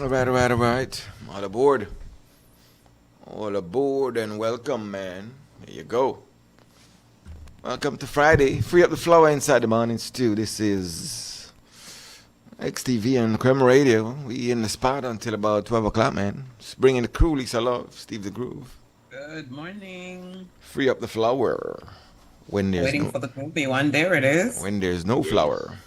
All right. All aboard. All aboard and welcome, man. There you go. Welcome to Friday. Free up the flower inside the morning stew. This is XTV and Creme Radio. We in the spot until about 12 o'clock, man. Just bringing the crew, Lisa Love, Steve the Groove. Good morning. Free up the flower. When there's Waiting no for the groovy one. There it is. when there's no flower.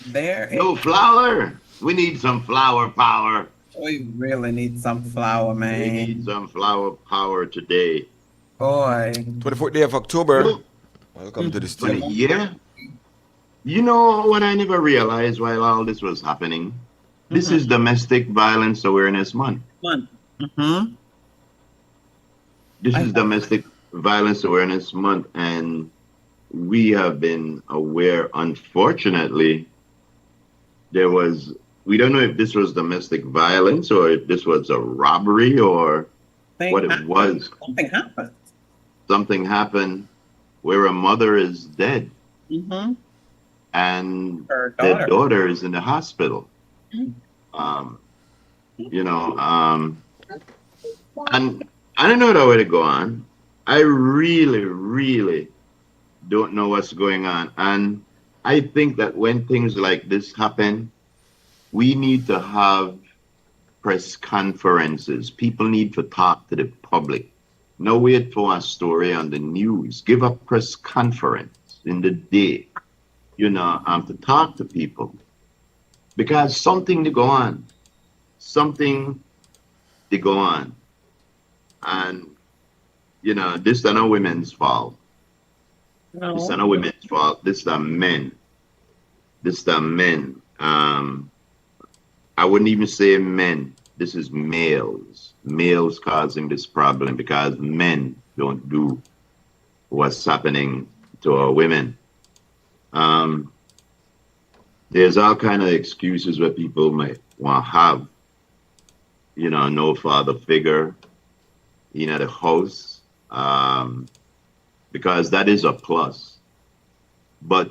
There it No flour. We need some flour power. We really need some flour, We need man. some flour power today. Boy. 24th day of October. Look, Welcome to the for the stew. year. You know what I never realized while all this was happening? This is Domestic Violence Awareness Month. Mm-hmm. This I is Domestic Violence Awareness Month, and we have been aware, unfortunately, we don't know if this was domestic violence or if this was a robbery or what it was. Something happened. Something happened where a mother is dead Mm-hmm. and Her their daughter. daughter is in the hospital. Mhm. Um, you know, and I don't know the way to go on. I really, really don't know what's going on. And I think that when things like this happen, we need to have press conferences. People need to talk to the public. No wait for a story on the news. Give a press conference in the day, to talk to people. Because something to go on. Something to go on. And, this is not women's fault. This is No. not women's fault. This is the men. This is the men. I wouldn't even say men. This is males. Males causing this problem because men don't do what's happening to our women. There's all kind of excuses where people might want to have, no father figure in the house, because that is a plus. But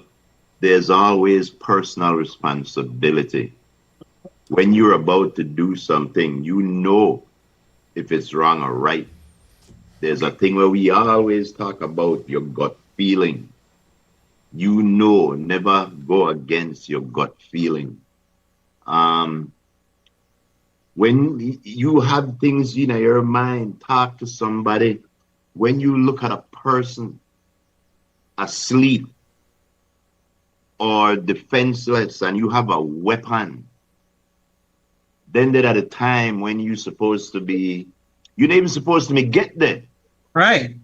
there's always personal responsibility. When you're about to do something, if it's wrong or right. There's a thing where we always talk about your gut feeling. Never go against your gut feeling. When you have things in your mind, talk to somebody. When you look at a person asleep or defenseless and you have a weapon, then there at a time when you're not even supposed to get there. Right.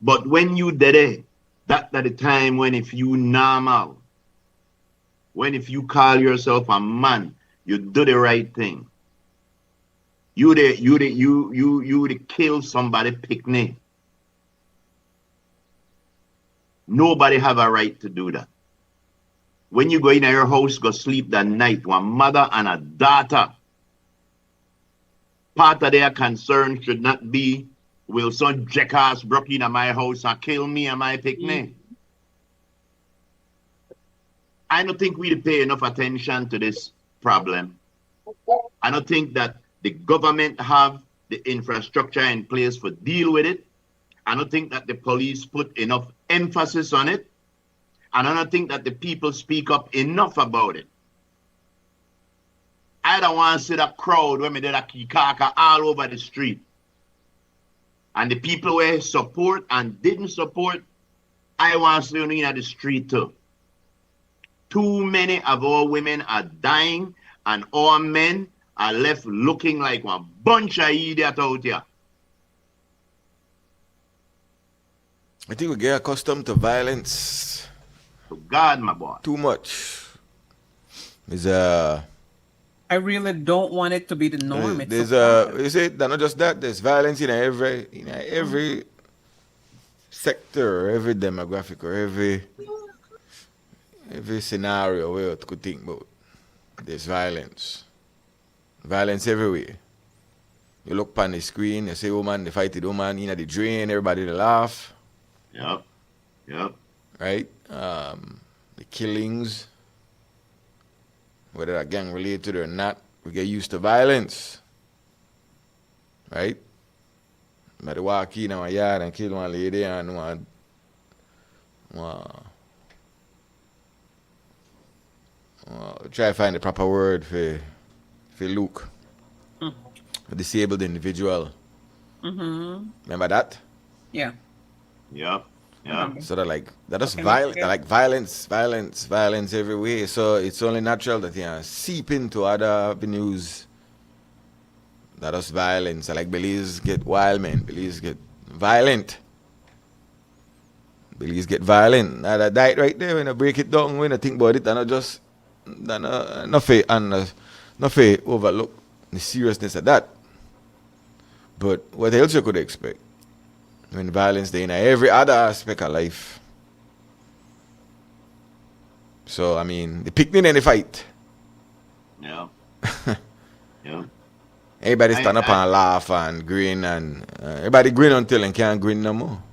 But when you did it, that at the time when if you normal, if you call yourself a man, you do the right thing. You kill somebody picnic. Nobody have a right to do that. When you go in your house, go sleep that night, one mother and a daughter, part of their concern should not be, will some jackass broke into my house and kill me and my picnic? I don't think we pay enough attention to this problem. I don't think that the government have the infrastructure in place for deal with it. I don't think that the police put enough emphasis on it. And I don't think that the people speak up enough about it. I don't want to see that crowd when we did a kikaka all over the street. And the people who support and didn't support, I want to see them in the street too. Too many of our women are dying and our men are left looking like one bunch of idiots out here. I think we get accustomed to violence To God, my boy. too much. There's I really don't want it to be the norm. It's there's so hard. you see, not just that. There's violence in every sector, every demographic, or every scenario where you could think about. There's violence. Violence everywhere. You look on the screen, you see woman, they fight the woman, the drain, everybody they laugh, Yep. right? The killings, whether they're gang related or not, We get used to violence, right? Somebody walk in our yard and kill one lady and one try to find the proper word for Luke, a disabled individual. Mm-hmm. Remember that? Yeah. Yep. Yeah. So that is Okay, violent, yeah. like violence everywhere. So it's only natural that seep into other avenues. That is violence. Like Belize get wild, man. Belize get violent. Belize get violent. Now that diet right there, when I break it down, when I think about it, and I just not fair and not fair overlook the seriousness of that. But what else you could expect when violence there in every other aspect of life? So I mean, the picnic and the fight. Yeah. Yeah. Everybody stand up and laugh and grin, and everybody grin until and can't grin no more.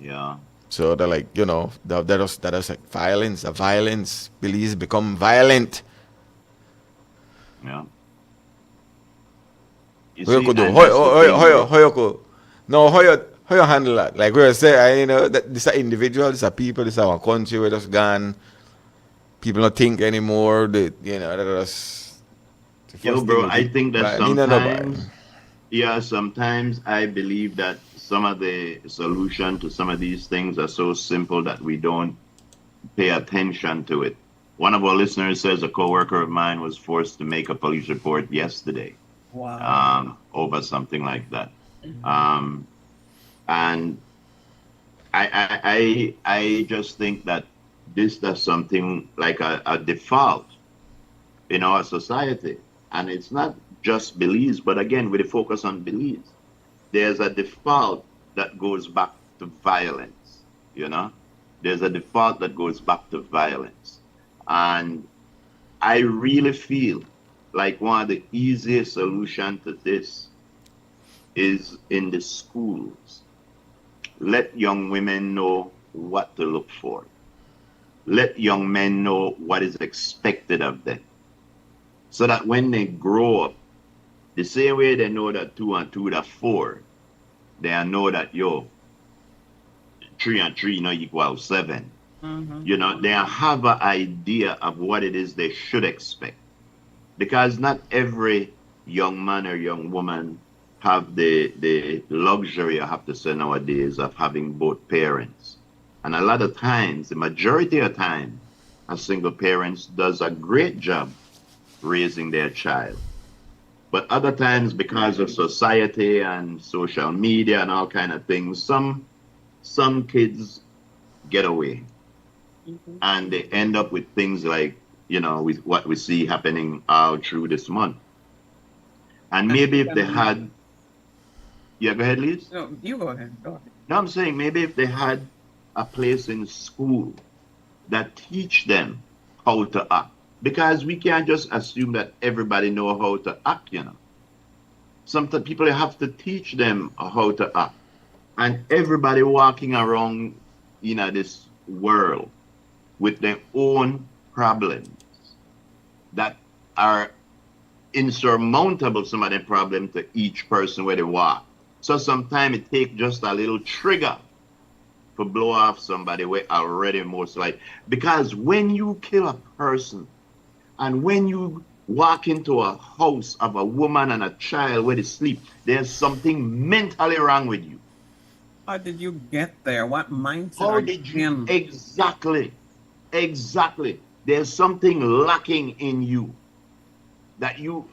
Yeah. So they're like, that is like violence. A violence. Belize become violent. Yeah. You How you see, could do? and that's the thing, bro. How you could? No, how you handle that? Like we were saying, that this are individual, this are people, this are one country where just gone. People don't think anymore. That's the Yo, first thing bro, you I think. think that But me no buy. sometimes I believe that some of the solution to some of these things are so simple that we don't pay attention to it. One of our listeners says a coworker of mine was forced to make a police report yesterday, Wow. over something like that. Um, and I just think that this does something like a default in our society. And it's not just Belize, but again, with a focus on Belize, there's a default that goes back to violence, you know? There's a default that goes back to violence. And I really feel like one of the easiest solution to this is in the schools. Let young women know what to look for. Let young men know what is expected of them. So that when they grow up, the same way they know that 2 and 2 are 4, they know that 3 and 3 no equal 7. Mm-hmm. They have an idea of what it is they should expect. Because not every young man or young woman have the luxury, I have to say nowadays, of having both parents. And a lot of times, the majority of time, a single parent does a great job raising their child. But other times, because of society and social media and all kind of things, some kids get away Mm-hmm. and they end up with things like, with what we see happening all through this month. And maybe if they had, yeah, go ahead, Liz. No, you go ahead. Go ahead. No, I'm saying maybe if they had a place in school that teach them how to act, because we can't just assume that everybody know how to act. Sometimes people have to teach them how to act. And everybody walking around, this world with their own problems that are insurmountable, some of them problems to each person where they walk. So sometimes it takes just a little trigger to blow off somebody where already most like, because when you kill a person and when you walk into a house of a woman and a child where they sleep, there's something mentally wrong with you. How did you get there? What mindset How are you did you in? exactly? There's something lacking in you that you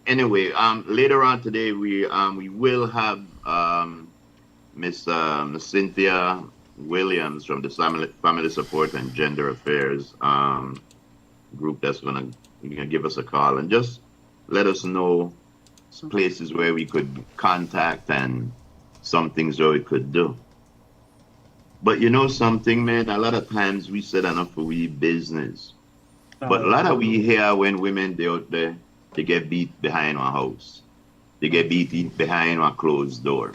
anyway. Later on today we will have Miss Cynthia Williams from the Family Support and Gender Affairs group that's gonna give us a call and just let us know places where we could contact and some things where we could do. But you know something, man, a lot of times we said enough for we business. But a No. lot of we hear when women they out there, they get beat behind our house. They get beat behind our closed door.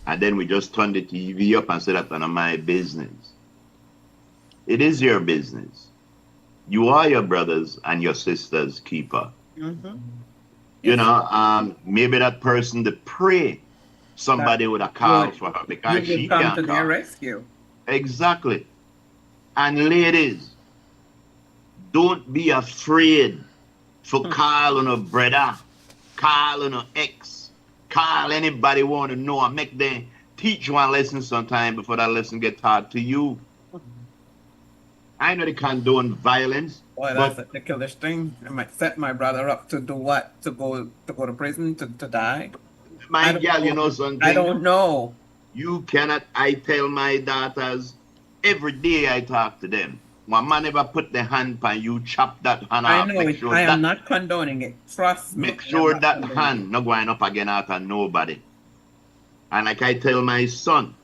And then we just turn the TV up and say that's none of my business. It is your business. You are your brothers and your sisters' keeper. Mm-hmm. You Yes. know, maybe that person to pray That somebody would have called would for her you because would she come can't to their call. rescue. Exactly. And ladies, don't be afraid for Hmm. call on a brother, call on a ex, call anybody want to know and make them teach one lesson sometime before that lesson get taught to you. I know they condone violence, Boy, that's but a ridiculous thing. I might set my brother up to do what? To go to prison to die? I my don't girl, you know know. I something? don't know. You cannot. I tell my daughters every day I talk to them. One man ever put the hand on you, chop that hand I off. know it. I am not condoning it. Trust me, Make I am sure not that condoning it. hand not going up again after nobody. And like I tell my son,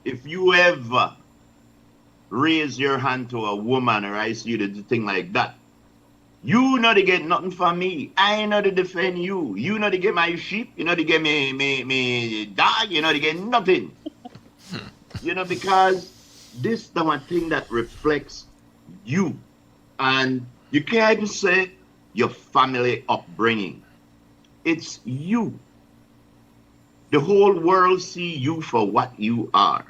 if you ever raise your hand to a woman or I see you to do thing like that, you know to get nothing from me. I know to defend you. You know to get my sheep. You know to get me dog. You know to get nothing. You know, because this the one thing that reflects you. And you can't even say your family upbringing. It's you. The whole world see you for what you are.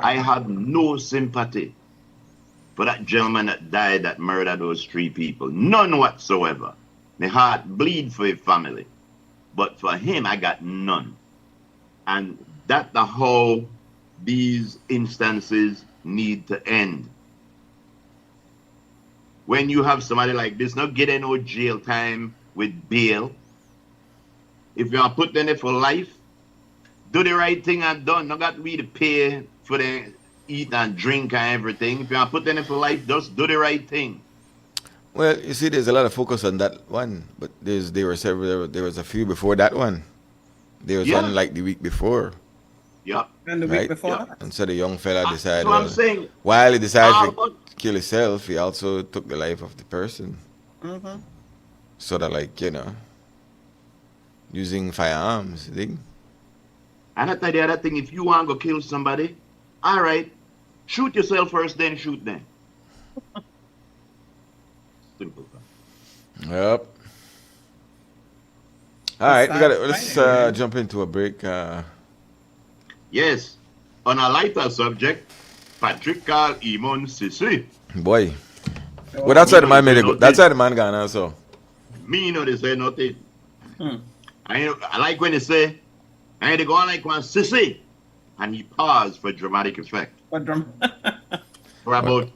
I have no sympathy for that gentleman that died that murdered those 3 people. None whatsoever. My heart bleed for his family. But for him, I got none. And that's the how these instances need to end. When you have somebody like this, not getting no jail time with bail. If you are put in it for life, do the right thing and done. Not got to be to pay for the eat and drink and everything. If you are put in it for life, just do the right thing. Well, you see, there's a lot of focus on that one, but there were several. There was a few before that one. There was one Yeah. like the week before, Yep. And the week right? before Yep. that. And so the young fella That's decided, what I'm well, saying. while he decided All to about kill himself, he also took the life of the person. Mm-hmm. Sort of like, using firearms. You think? and I tell the other thing, if you want to go kill somebody, all right, shoot yourself first, then shoot them. Simple. Yep. All It's right, sad let's Friday, man. jump into a break. Yes. On a lighter subject, Patrick called Imon Sisi. Boy, well, Oh, that's Me why the know man they made say it go. That's nothing. why the man gone also. Me know they say nothing. hmm. I like when they say, I had to go on like one sissy. And he paused for dramatic effect. What For about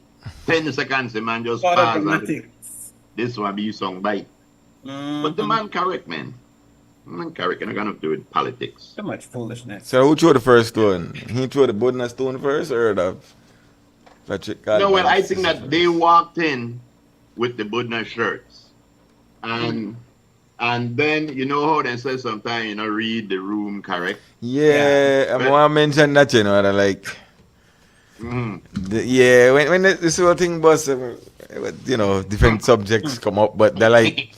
10 seconds, the man just What a paused and dramatics. this one be song bite. But the Mm-hmm. man correct, man. Man correct, and I got nothing to do with politics. Too much foolishness. So who threw the first stone? He threw the Budna stone first, or the Patrick No, well, Callman I think Sissy that they first? walked in with the Budna shirts. And then you know how they say sometimes read the room correct. Yeah. Yeah, I Well, want to mention that, that like, mhm. yeah, when this whole thing was, different subjects come up, but they're like,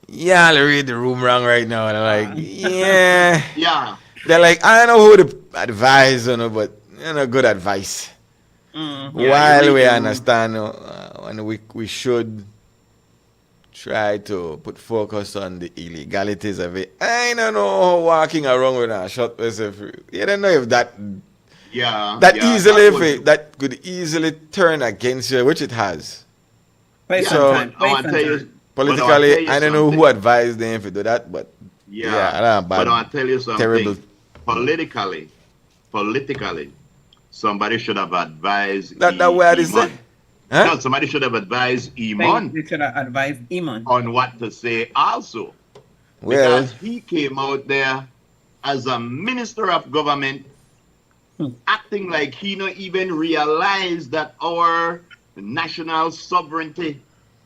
yeah, I'll read the room wrong right now. And I'm like, yeah. Yeah, They're like, I don't know who to advise, but good advice. Mm-hmm. yeah, you While read we the room. understand, and we should try to put focus on the illegalities of it. I don't know how walking around with a shot myself. You don't know if that Yeah, that yeah, easily, that if was, that could easily turn against you, which it has. Place yeah, and So but time. I Place want to and tell you, time. but I want to politically, tell you I don't know who something. advised them to do that, but yeah, Yeah, I don't know, but I bad, want to tell you terrible. something. Politically, somebody should have advised That word is there, Iman. huh? No, somebody should have advised Think Iman we should have advised Iman. on what to say also. Well, Because he came out there as a minister of government Hmm. acting like he not even realized that our national sovereignty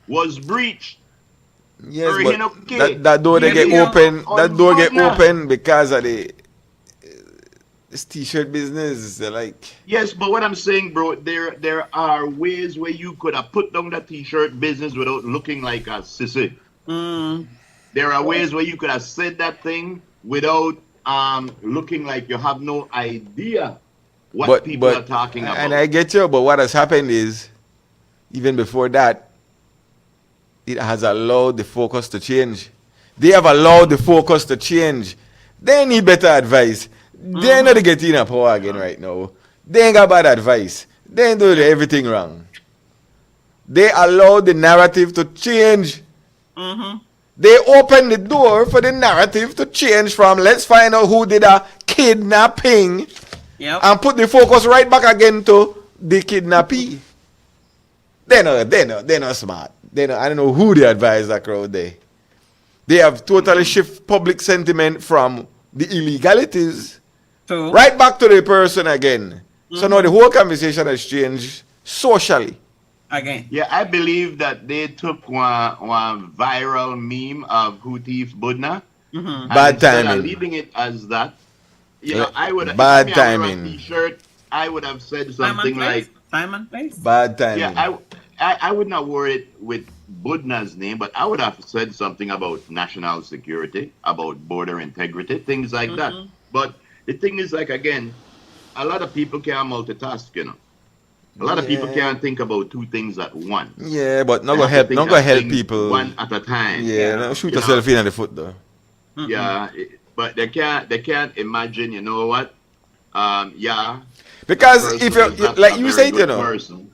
was breached. yes, Or he but not that okay. that door they He get Maybe live open. That on door get Budna. open because of this t-shirt business. They're like, Yes, but what I'm saying, bro, there are ways where you could have put down that t-shirt business without looking like a sissy. Mm. There are ways where you could have said that thing without looking like you have no idea what people are talking about. And I get you, but what has happened is, even before that, it has allowed the focus to change. They have allowed the focus to change. They need better advice. They're not getting a power again right now. They ain't got bad advice. They ain't doing everything wrong. They allow the narrative to change. They open the door for the narrative to change from let's find out who did a kidnapping and put the focus right back again to the kidnappee. They're not smart. I don't know who they advise that crowd there. They have totally shift public sentiment from the illegalities right back to the person again. So now the whole conversation has changed socially. Again. Yeah, I believe that they took one viral meme of who thief Budna. Bad instead timing. of leaving it as that, I would have bad if I were timing. a T-shirt, I would have said something like Simon Place. Bad timing. Yeah, I would not word it with Budna's name, but I would have said something about national security, about border integrity, things like that. But the thing is, like, again, a lot of people can't multitask, you know. A lot of people can't think about two things at once. Yeah, but not They gonna have to help. think Not of gonna help things people. one at a time. No, shoot You yourself in the foot though. Yeah, but they can't imagine. You know what? Because if person is you not like a you very say, good you know, person.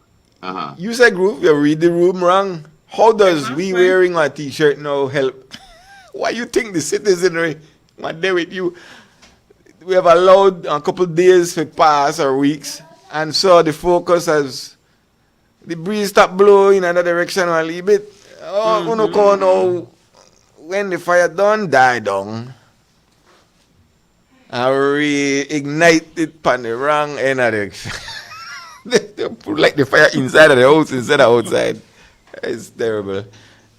you say group, you read the room wrong. How does we Exactly. wearing a T-shirt now help? Why you think the citizenry want there with you? We have allowed a couple days to pass or weeks, and so the focus has the breeze stop blowing in another direction a little bit. Oh, you know, now when the fire done die down, and reignite it on the wrong end of the they put like the fire inside of the house instead of outside. It's terrible.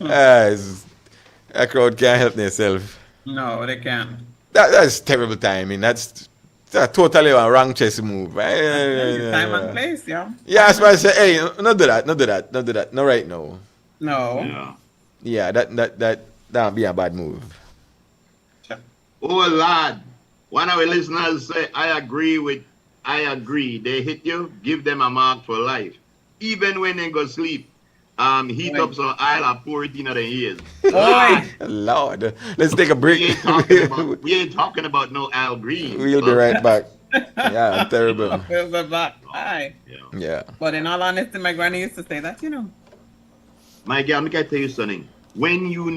A crowd can't help themselves. No, they can't. That's terrible timing. That's totally a wrong chess move. Simon Place, yeah. Yeah, that's why I say, hey, not do that, not right now. No. Yeah, that'd be a bad move. Oh Lord, one of our listeners say, I agree. They hit you, give them a mark for life. Even when they go sleep, heat up some oil and pour it in their ears. Boy. Lord, let's take a break. We ain't talking about no Al Green. We'll be right back. Yeah, terrible. We'll be back. Aye. Yeah. But in all honesty, my granny used to say that, you know. My girl, let me tell you something. When you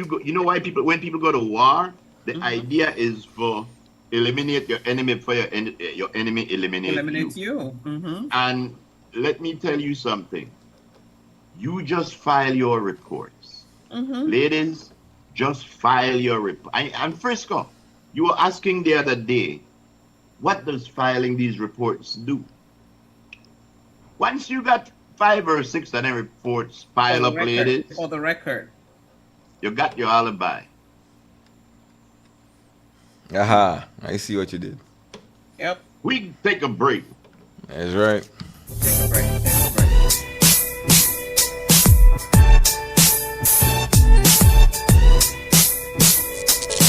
go, you know why when people go to war, the idea is for eliminate your enemy for your enemy eliminate you. And let me tell you something. You just file your reports. Ladies, just file your report. And Frisco, you were asking the other day, what does filing these reports do? Once you got 5 or 6 of them reports piled up, ladies, For the record. you got your alibi. Aha, I see what you did. Yep. We take a break. That's right. Take a break.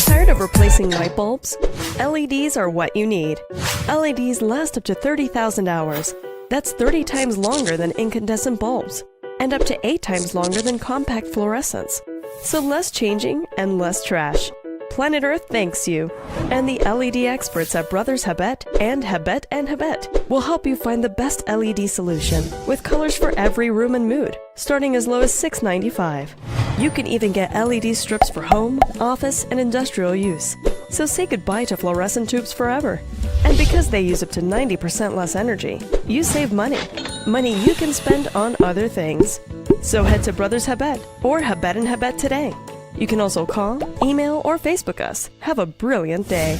Tired of replacing light bulbs? LEDs are what you need. LEDs last up to 30,000 hours. That's 30 times longer than incandescent bulbs, and up to 8 times longer than compact fluorescents. So less changing and less trash. Planet Earth thanks you. And the LED experts at Brothers Habet and Habet will help you find the best LED solution with colors for every room and mood, starting as low as $6.95. You can even get LED strips for home, office, and industrial use. So say goodbye to fluorescent tubes forever. And because they use up to 90% less energy, you save money. Money you can spend on other things. So head to Brothers Habet or Habet today. You can also call, email, or Facebook us. Have a brilliant day.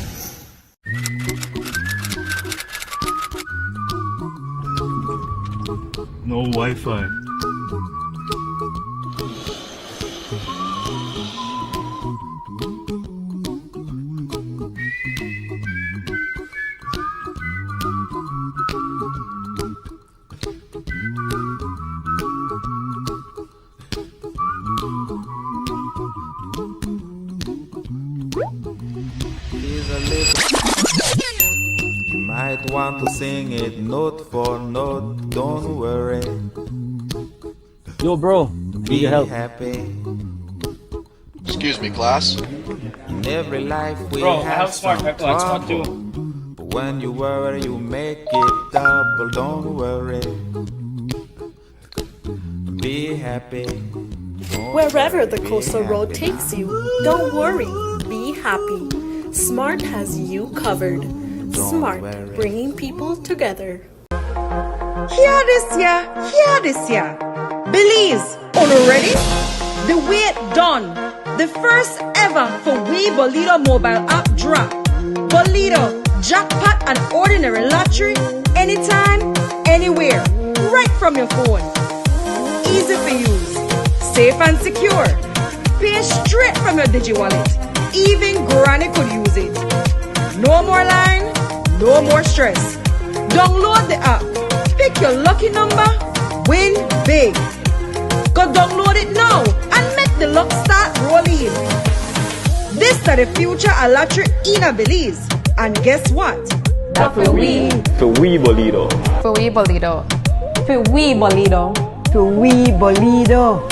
No Wi-Fi. You might want want to sing it note for note. Don't worry, Yo, bro, need be your help. happy. Excuse me, class. In every life we Bro, I have have smart some rifle, it's not trouble. But when you worry, you make it double. Don't worry, be happy. Don't Wherever worry, the be coastal road happy takes now. you, don't worry, be happy. Smart has you covered. Smart, worry. bringing people together. Hear this ya. Belize, ready? The wait done. The first ever for We Bolito mobile app drop. Bolito, jackpot and ordinary lottery, anytime, anywhere, right from your phone. Easy for use, safe and secure. Pay straight from your digi wallet. Even granny could use it. No more line, no more stress. Download the app, pick your lucky number, win big. Go download it now and make the luck start rolling. This is the future of lottery in a Belize. And guess what? For we Bolito. For we Bolito. For we Bolito. To We Bolito.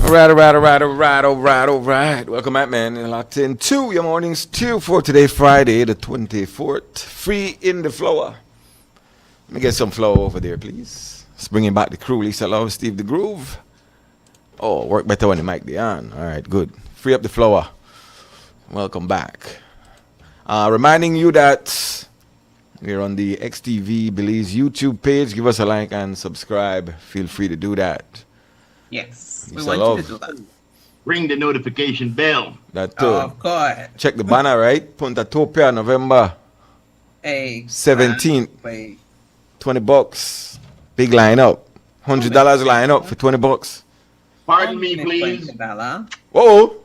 All right. Welcome back, man. You're locked in to your morning stew for today, Friday, the 24th. Free in the floor. Let me get some flow over there, please. Let's bring back the crew. Lisa Love, Steve the Groove. Oh, work better when the mic be on. All right, good. Free up the floor. Welcome back. Reminding you that we're on the XTV Belize YouTube page. Give us a like and subscribe. Feel free to do that. Yes, we Lisa want Love. you to do that. Ring the notification bell. That too. Of course. Check the banner, right? Punta Topia, November Hey, 17th. wait. $20. Big line up. $100 line up for $20. Pardon me, please. Whoa.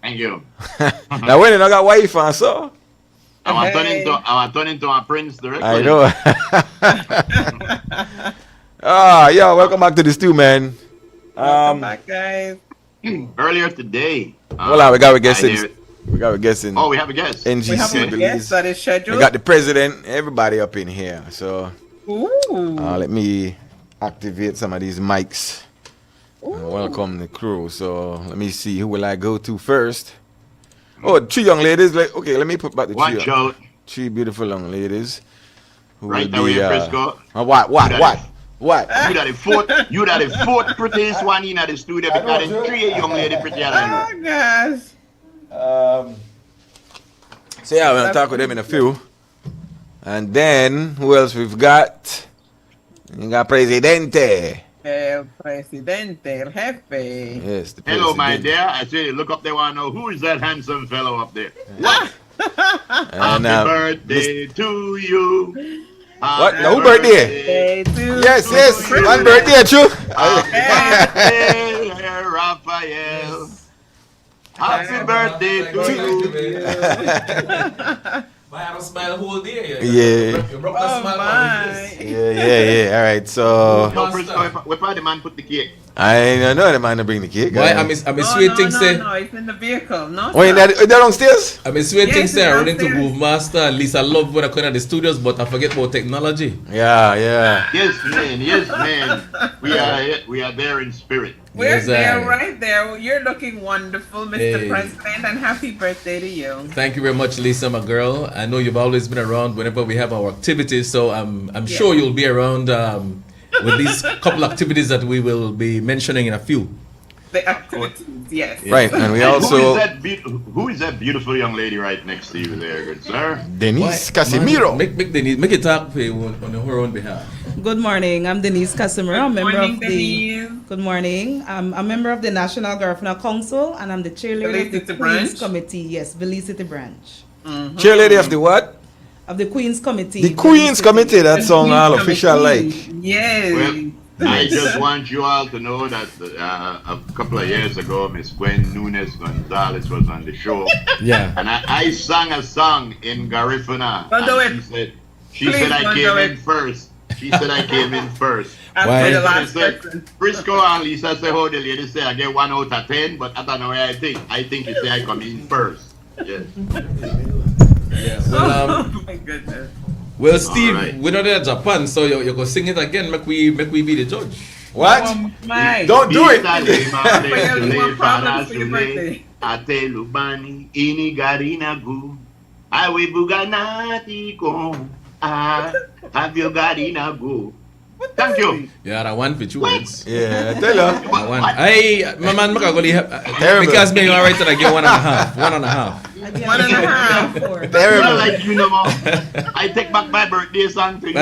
Thank you. Now when I got wife and so. I want to turn into a prince directly. I know. Yo, welcome back to the stew, man. Welcome back, guys. Earlier today. Hold on, we got a guest in. We got a guest in. Oh, we have a guest. NGC, We have a Belize. guest that is scheduled. We got the president, everybody up in here. So Ooh. let me activate some of these mics. And welcome the crew. So let me see, who will I go to first? Oh, 3 young ladies. Okay, let me put back the Watch out. 3 beautiful young ladies. Who Right will away, be, Frisco. What? You that the fourth prettiest one in the studio because there's 3 young ladies prettier than you. Oh, gosh. So yeah, we'll talk with them in a few. And then who else we've got? We got Presidente. El Presidente, el Jefe. Yes, the Hello, my president. dear. I say, look up there, want to know who is that handsome fellow up there? And, Happy birthday to you. What? Happy No, who birthday? Hey, to Yes, you. one birthday, true. Happy Raphael. Happy birthday to you. I have a smile whole day. Yeah. You broke Oh, the smile on my. my face. Yeah. All right, so No, Frisco, where the man put the cake? I don't know the man to bring the cake. Boy, I'm a sweet thing say. No, it's in the vehicle. No, Oh, they're downstairs? I'm a sweet thing Yes, say I'm running to downstairs. Groove Master and Lisa Love when I come to the studios, but I forget about technology. Yeah. Yes, man. We are there in spirit. We're Yes, there, I- right there. You're looking wonderful, Mr. Hey. President, and happy birthday to you. Thank you very much, Lisa, my girl. I know you've always been around whenever we have our activities, so I'm sure you'll be around with these couple activities that we will be mentioning in a few. The activities, yes. Right, and we And also who is that beautiful young lady right next to you there, good sir? Denise Casimiro. Make it talk for you on her own behalf. Good morning. I'm Denise Casimiro, a member morning, of the. Denise. Good morning. I'm a member of the National Garifuna Council, and I'm the chairleader Belize of the City Queens branch? Committee. Yes, Belize City branch Cheerleader of the what? of the Queens Committee. The Belize Queen's City. Committee. That song all official like. Yes. Well, I just want you all to know that a couple of years ago, Miss Gwen Nunes Gonzalez was on the show. Yeah. And I sang a song in Garifuna. Don't do and it. She Please said I don't came do in it. first. She said I came in first. After Why? the last I said, person. Frisco and Lisa say, how the lady say I get 1 out of 10, but I don't know where I think. I think you say I come in first. Yes. Well, Oh my goodness. well, Steve, Alright. we're not in Japan, so you go sing it again. Make we be the judge. What? Oh my. Don't do it. Rafael, you want problems for your birthday? Ate lubani ini garina gu. Awe buganati ko. Have you garina gu? Thank you. Yeah, that one for 2 words. Yeah, tell her. That one. Hey, my man, Terrible. because me alright that I get 1.5. 1.5. Again, 1.5. four. Not Terrible. like you no more. I take back my birthday song to you.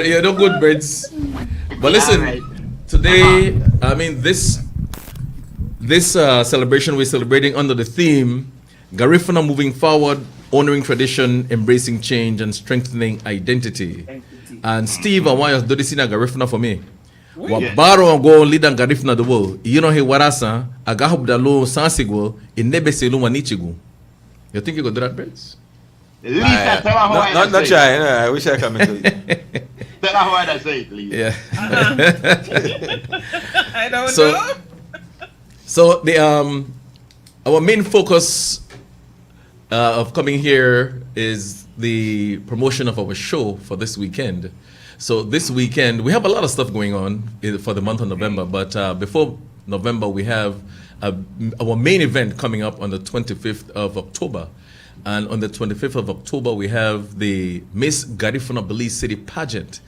You're no good, birds. But listen, Alright. today, I mean, this celebration we're celebrating under the theme Garifuna moving forward, honoring tradition, embracing change, and strengthening identity. And Steve, I want you to do this in a Garifuna for me. Wa baro go lead and Garifuna the world. You know he warasa agahub da lo sansigwo in nebe selu manichigu. You think you could do that, birds? Lisa, tell her how I Not say it. trying. I wish I come into it. Tell her how I say it, please. Yeah. I don't So- know. So the our main focus of coming here is the promotion of our show for this weekend. So this weekend we have a lot of stuff going on for the month of November. But before November, we have our main event coming up on the 25th of October. And on the 25th of October, we have the Miss Garifuna Belize City pageant.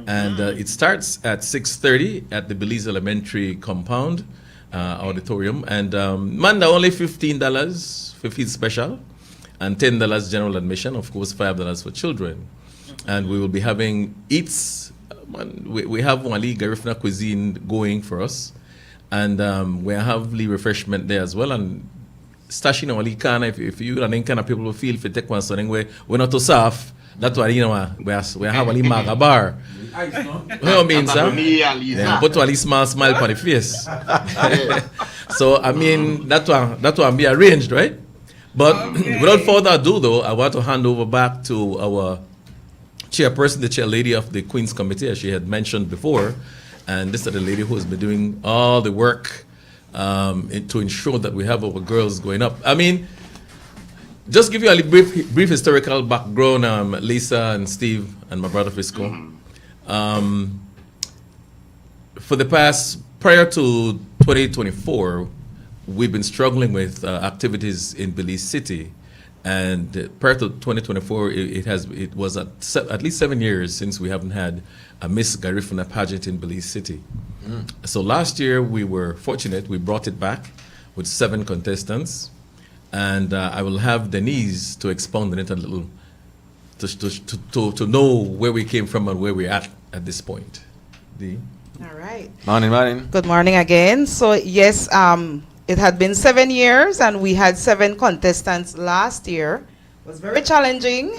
And it starts at 6:30 at the Belize Elementary Compound Auditorium. And Manda, only $15, 15 special, and $10 general admission, of course, $5 for children. And we will be having eats. We have Wali Garifuna cuisine going for us. And we have the refreshment there as well. And stashing Wali Kana, if you and kind of people will feel if you take one something where we're not too soft. That's why, we have Wali Maga bar. You know what I mean, sir? Yeah, put a small smile on the face. So, I mean, that one be arranged, right? But without further ado, though, I want to hand over back to our chairperson, the chair lady of the Queen's Committee, as she had mentioned before. And this is the lady who has been doing all the work to ensure that we have our girls going up. I mean, just give you a brief historical background, Lisa and Steve and my brother Frisco. For the prior to 2024, we've been struggling with activities in Belize City. And prior to 2024, it was at least 7 years since we haven't had a Miss Garifuna pageant in Belize City. So last year, we were fortunate. We brought it back with 7 contestants. And I will have Denise to expound on it a little, to know where we came from and where we're at this point. Dee? All right. Morning. Good morning again. So yes, it had been 7 years, and we had 7 contestants last year. It was very challenging,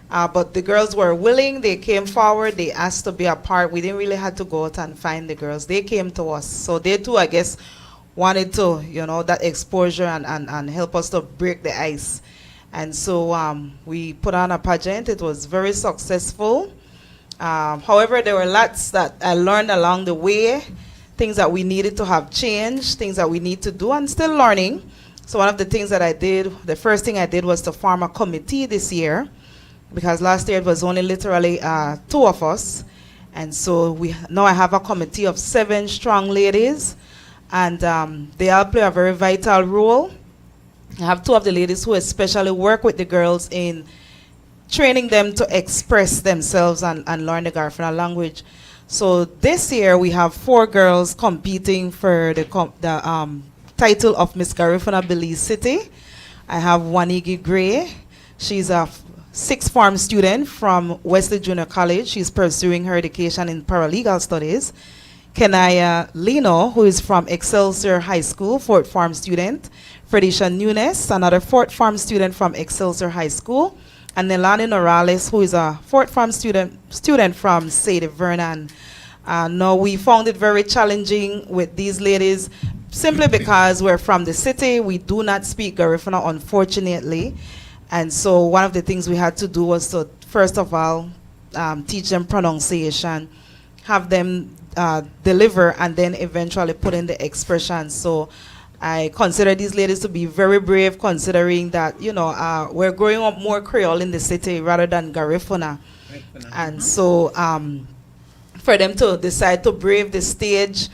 but the girls were willing. They came forward. They asked to be a part. We didn't really have to go out and find the girls. They came to us. So they too, I guess, wanted to, that exposure and help us to break the ice. And so we put on a pageant. It was very successful. However, there were lots that I learned along the way, things that we needed to have changed, things that we need to do, and still learning. So one of the things that I did, the first thing I did was to form a committee this year, because last year it was only literally 2 of us. And so now I have a committee of 7 strong ladies, and they all play a very vital role. I have 2 of the ladies who especially work with the girls in training them to express themselves and learn the Garifuna language. So this year we have 4 girls competing for the title of Miss Garifuna Belize City. I have Wanigi Gray. She's a 6th form student from Wesley Junior College. She's pursuing her education in paralegal studies. Kenaya Lino, who is from Excelsior High School, 4th form student. Fredisha Nunes, another 4th form student from Excelsior High School. And Nelani Norales, who is a 4th form student from Sadie Vernon. Now, we found it very challenging with these ladies simply because we're from the city. We do not speak Garifuna, unfortunately. And so one of the things we had to do was to, first of all, teach them pronunciation, have them deliver, and then eventually put in the expression. So I consider these ladies to be very brave, considering that, we're growing up more Creole in the city rather than Garifuna. And so for them to decide to brave the stage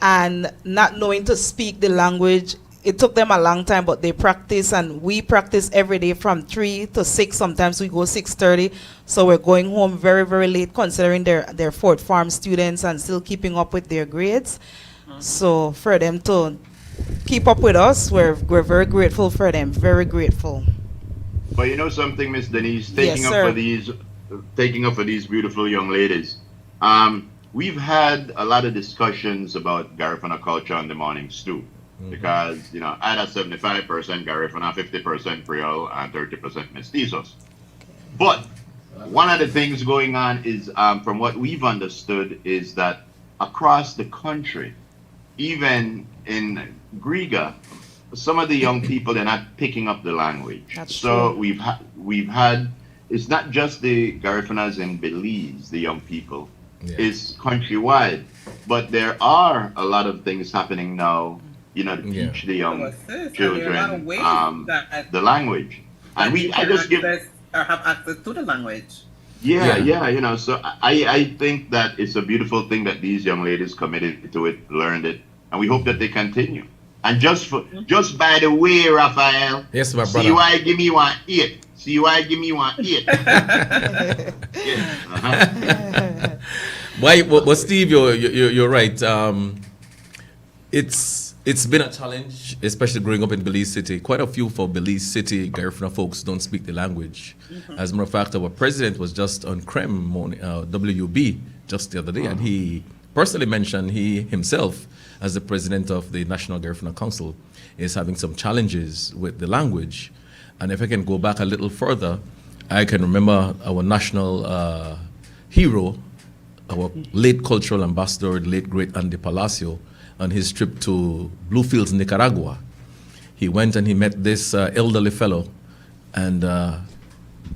and not knowing to speak the language, it took them a long time, but they practice, and we practice every day from 3 to 6. Sometimes we go 6:30. So we're going home very, very late, considering they're 4th form students and still keeping up with their grades. So for them to keep up with us, we're very grateful for them, very grateful. But you know something, Miss Denise, Yes, sir. taking up for these beautiful young ladies. We've had a lot of discussions about Garifuna culture on the Morning Stew. Because, I had a 75% Garifuna, 50% Creole, and 30% Mestizos. But one of the things going on is, from what we've understood, is that across the country, even in Griga, some of the young people, they're not picking up the language. That's so true. we've had, it's not just the Garifunas in Belize, the young people, it's countrywide. But there are a lot of things happening now, to teach the young children the language. And I just give have access to the language. So I think that it's a beautiful thing that these young ladies committed to it, learned it, and we hope that they continue. And just by the way, Raphael, yes, my brother. CY give me 1-8. CY give me 1-8. Yes. Why? But Steve, you're right. It's been a challenge, especially growing up in Belize City. Quite a few for Belize City Garifuna folks don't speak the language. As a matter of fact, our president was just on CREM, WB, just the other day, and he personally mentioned he himself, as the president of the National Garifuna Council, is having some challenges with the language. And if I can go back a little further, I can remember our national hero, our late cultural ambassador, the late great Andy Palacio, on his trip to Bluefields, Nicaragua. He went and he met this elderly fellow, and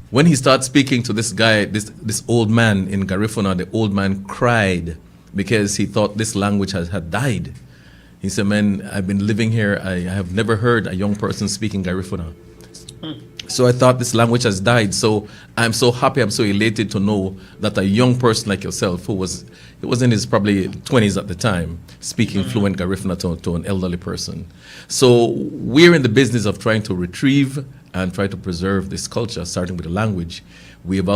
when he started speaking to this guy, this old man in Garifuna, the old man cried because he thought this language had died. He said, man, I've been living here, I have never heard a young person speaking Garifuna. So I thought this language has died. So I'm so happy, I'm so elated to know that a young person like yourself, he was in his probably 20s at the time, speaking fluent Garifuna to an elderly person. So we're in the business of trying to retrieve and try to preserve this culture, starting with the language. We have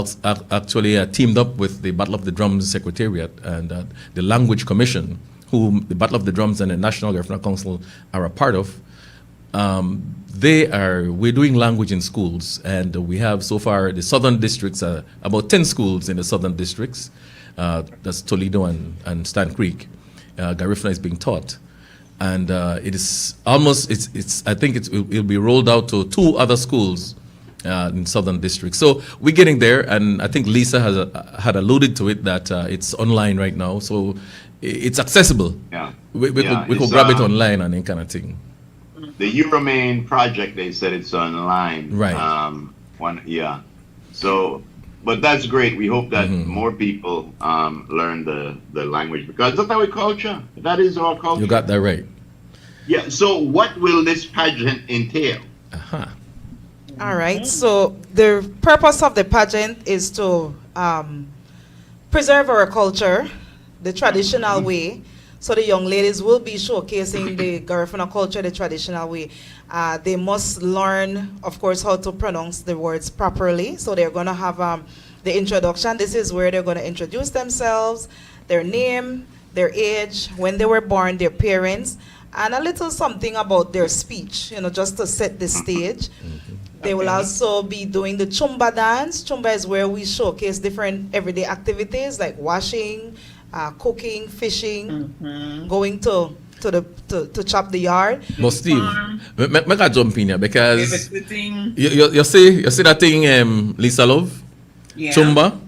actually teamed up with the Battle of the Drums Secretariat and the Language Commission, whom the Battle of the Drums and the National Garifuna Council are a part of. We're doing language in schools, and we have so far the southern districts, about 10 schools in the southern districts, that's Toledo and Stan Creek. Garifuna is being taught. And it is almost, I think it'll be rolled out to 2 other schools in southern districts. So we're getting there, and I think Lisa had alluded to it that it's online right now, so it's accessible. Yeah. We could grab it online and that kind of thing. The Euromain project, they said it's online. Right. So, but that's great. We hope that more people learn the language, because that's our culture. That is our culture. You got that right. Yeah. So, what will this pageant entail? All right. So the purpose of the pageant is to preserve our culture, the traditional way. So the young ladies will be showcasing the Garifuna culture the traditional way. They must learn, of course, how to pronounce the words properly. So they're going to have the introduction. This is where they're going to introduce themselves, their name, their age, when they were born, their parents, and a little something about their speech, just to set the stage. They will also be doing the Chumba dance. Chumba is where we showcase different everyday activities like washing, cooking, fishing, going to chop the yard. But Steve, make a jump in here, because you you see that thing, Lisa Love, Yeah. Chumba.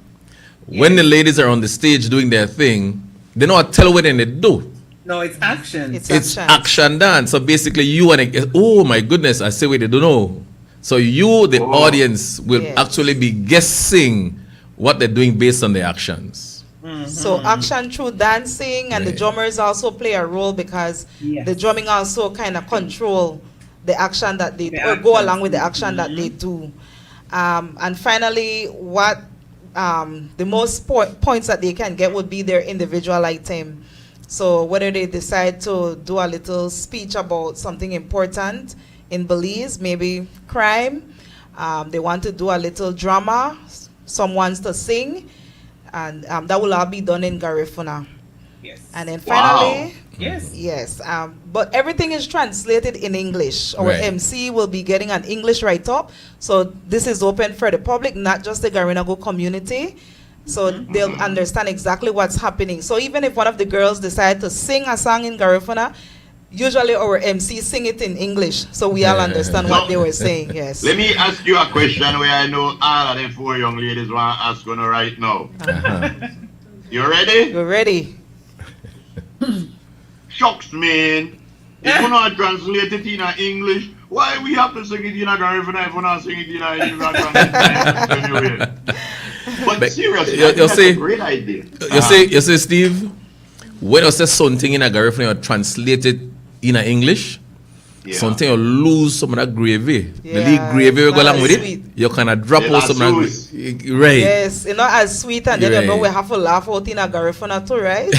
Yeah. When the ladies are on the stage doing their thing, they know what tell what they do. No, it's action. It's action dance. So basically, you and oh my goodness, I say what they don't know. So you, the audience, will actually be guessing what they're doing based on their actions. So action through dancing, and the drummers also play a role, because the drumming also kind of control the action that they or go along with the action that they do. And finally, what the most points that they can get would be their individual item. So whether they decide to do a little speech about something important in Belize, maybe crime, they want to do a little drama, some wants to sing, and that will all be done in Garifuna. Yes. And then finally, yes, but everything is translated in English. Our MC will be getting an English write-up, so this is open for the public, not just the Garinago community. So they'll understand exactly what's happening. So even if one of the girls decide to sing a song in Garifuna, usually our MC sing it in English, so we all understand what they were saying. Yes. Let me ask you a question where I know all of them 4 young ladies want to ask you right now. You ready? We're ready. Shucks, man. If you not translate it in English, why we have to sing it in Garifuna if we not sing it in English? Anyway. But seriously, that's a great idea. You say, Steve, when you say something in a Garifuna, you translate it in English. Yeah. Something you lose some of that gravy. The Yeah, little gravy we it's go not along as with sweet. it. You kind of drop Yeah, out some of that that's gravy. Right. Yes, it's not as sweet, and then you know Right. we have to laugh out in a garifuna too, right?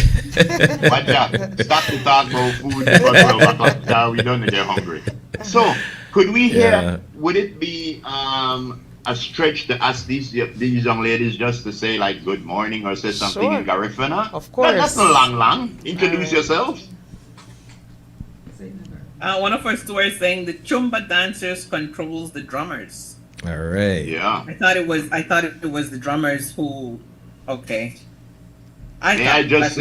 But yeah, stop to talk about food because we don't get hungry. So, could we hear, Yeah. would it be a stretch to ask these young ladies just to say like good morning or say something Sure. in Garifuna? Of course. That's not long. Introduce yourselves. One of our stewards saying the chumba dancers controls the drummers. All right. Yeah. I thought it was the drummers who. Okay. May I just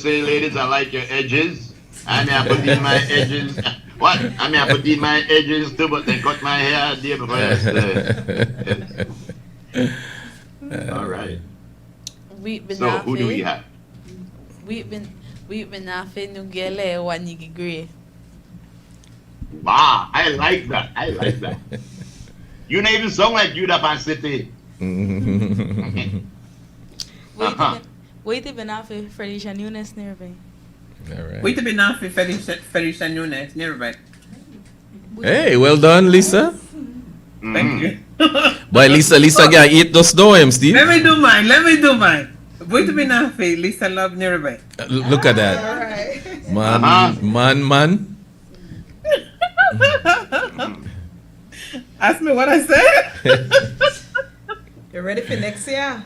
say, ladies, I like your edges. I may have put in my edges. What? I may have put in my edges too, but they cut my hair a day before yesterday. Yes. All right. So who do we have? We've been having no gele one gray. Wow, I like that. You don't even sound like you that city. Wait been having Felicia Nunes nearby. All right. Wait a bit now for Felicia Nunes nearby. Hey, well done, Lisa. Thank you. Boy, Lisa can eat those dough, Steve. Let me do mine. Wait a bit now for Lisa Love nearby. Look at that. All right. Man. Ask me what I said. You ready for next year?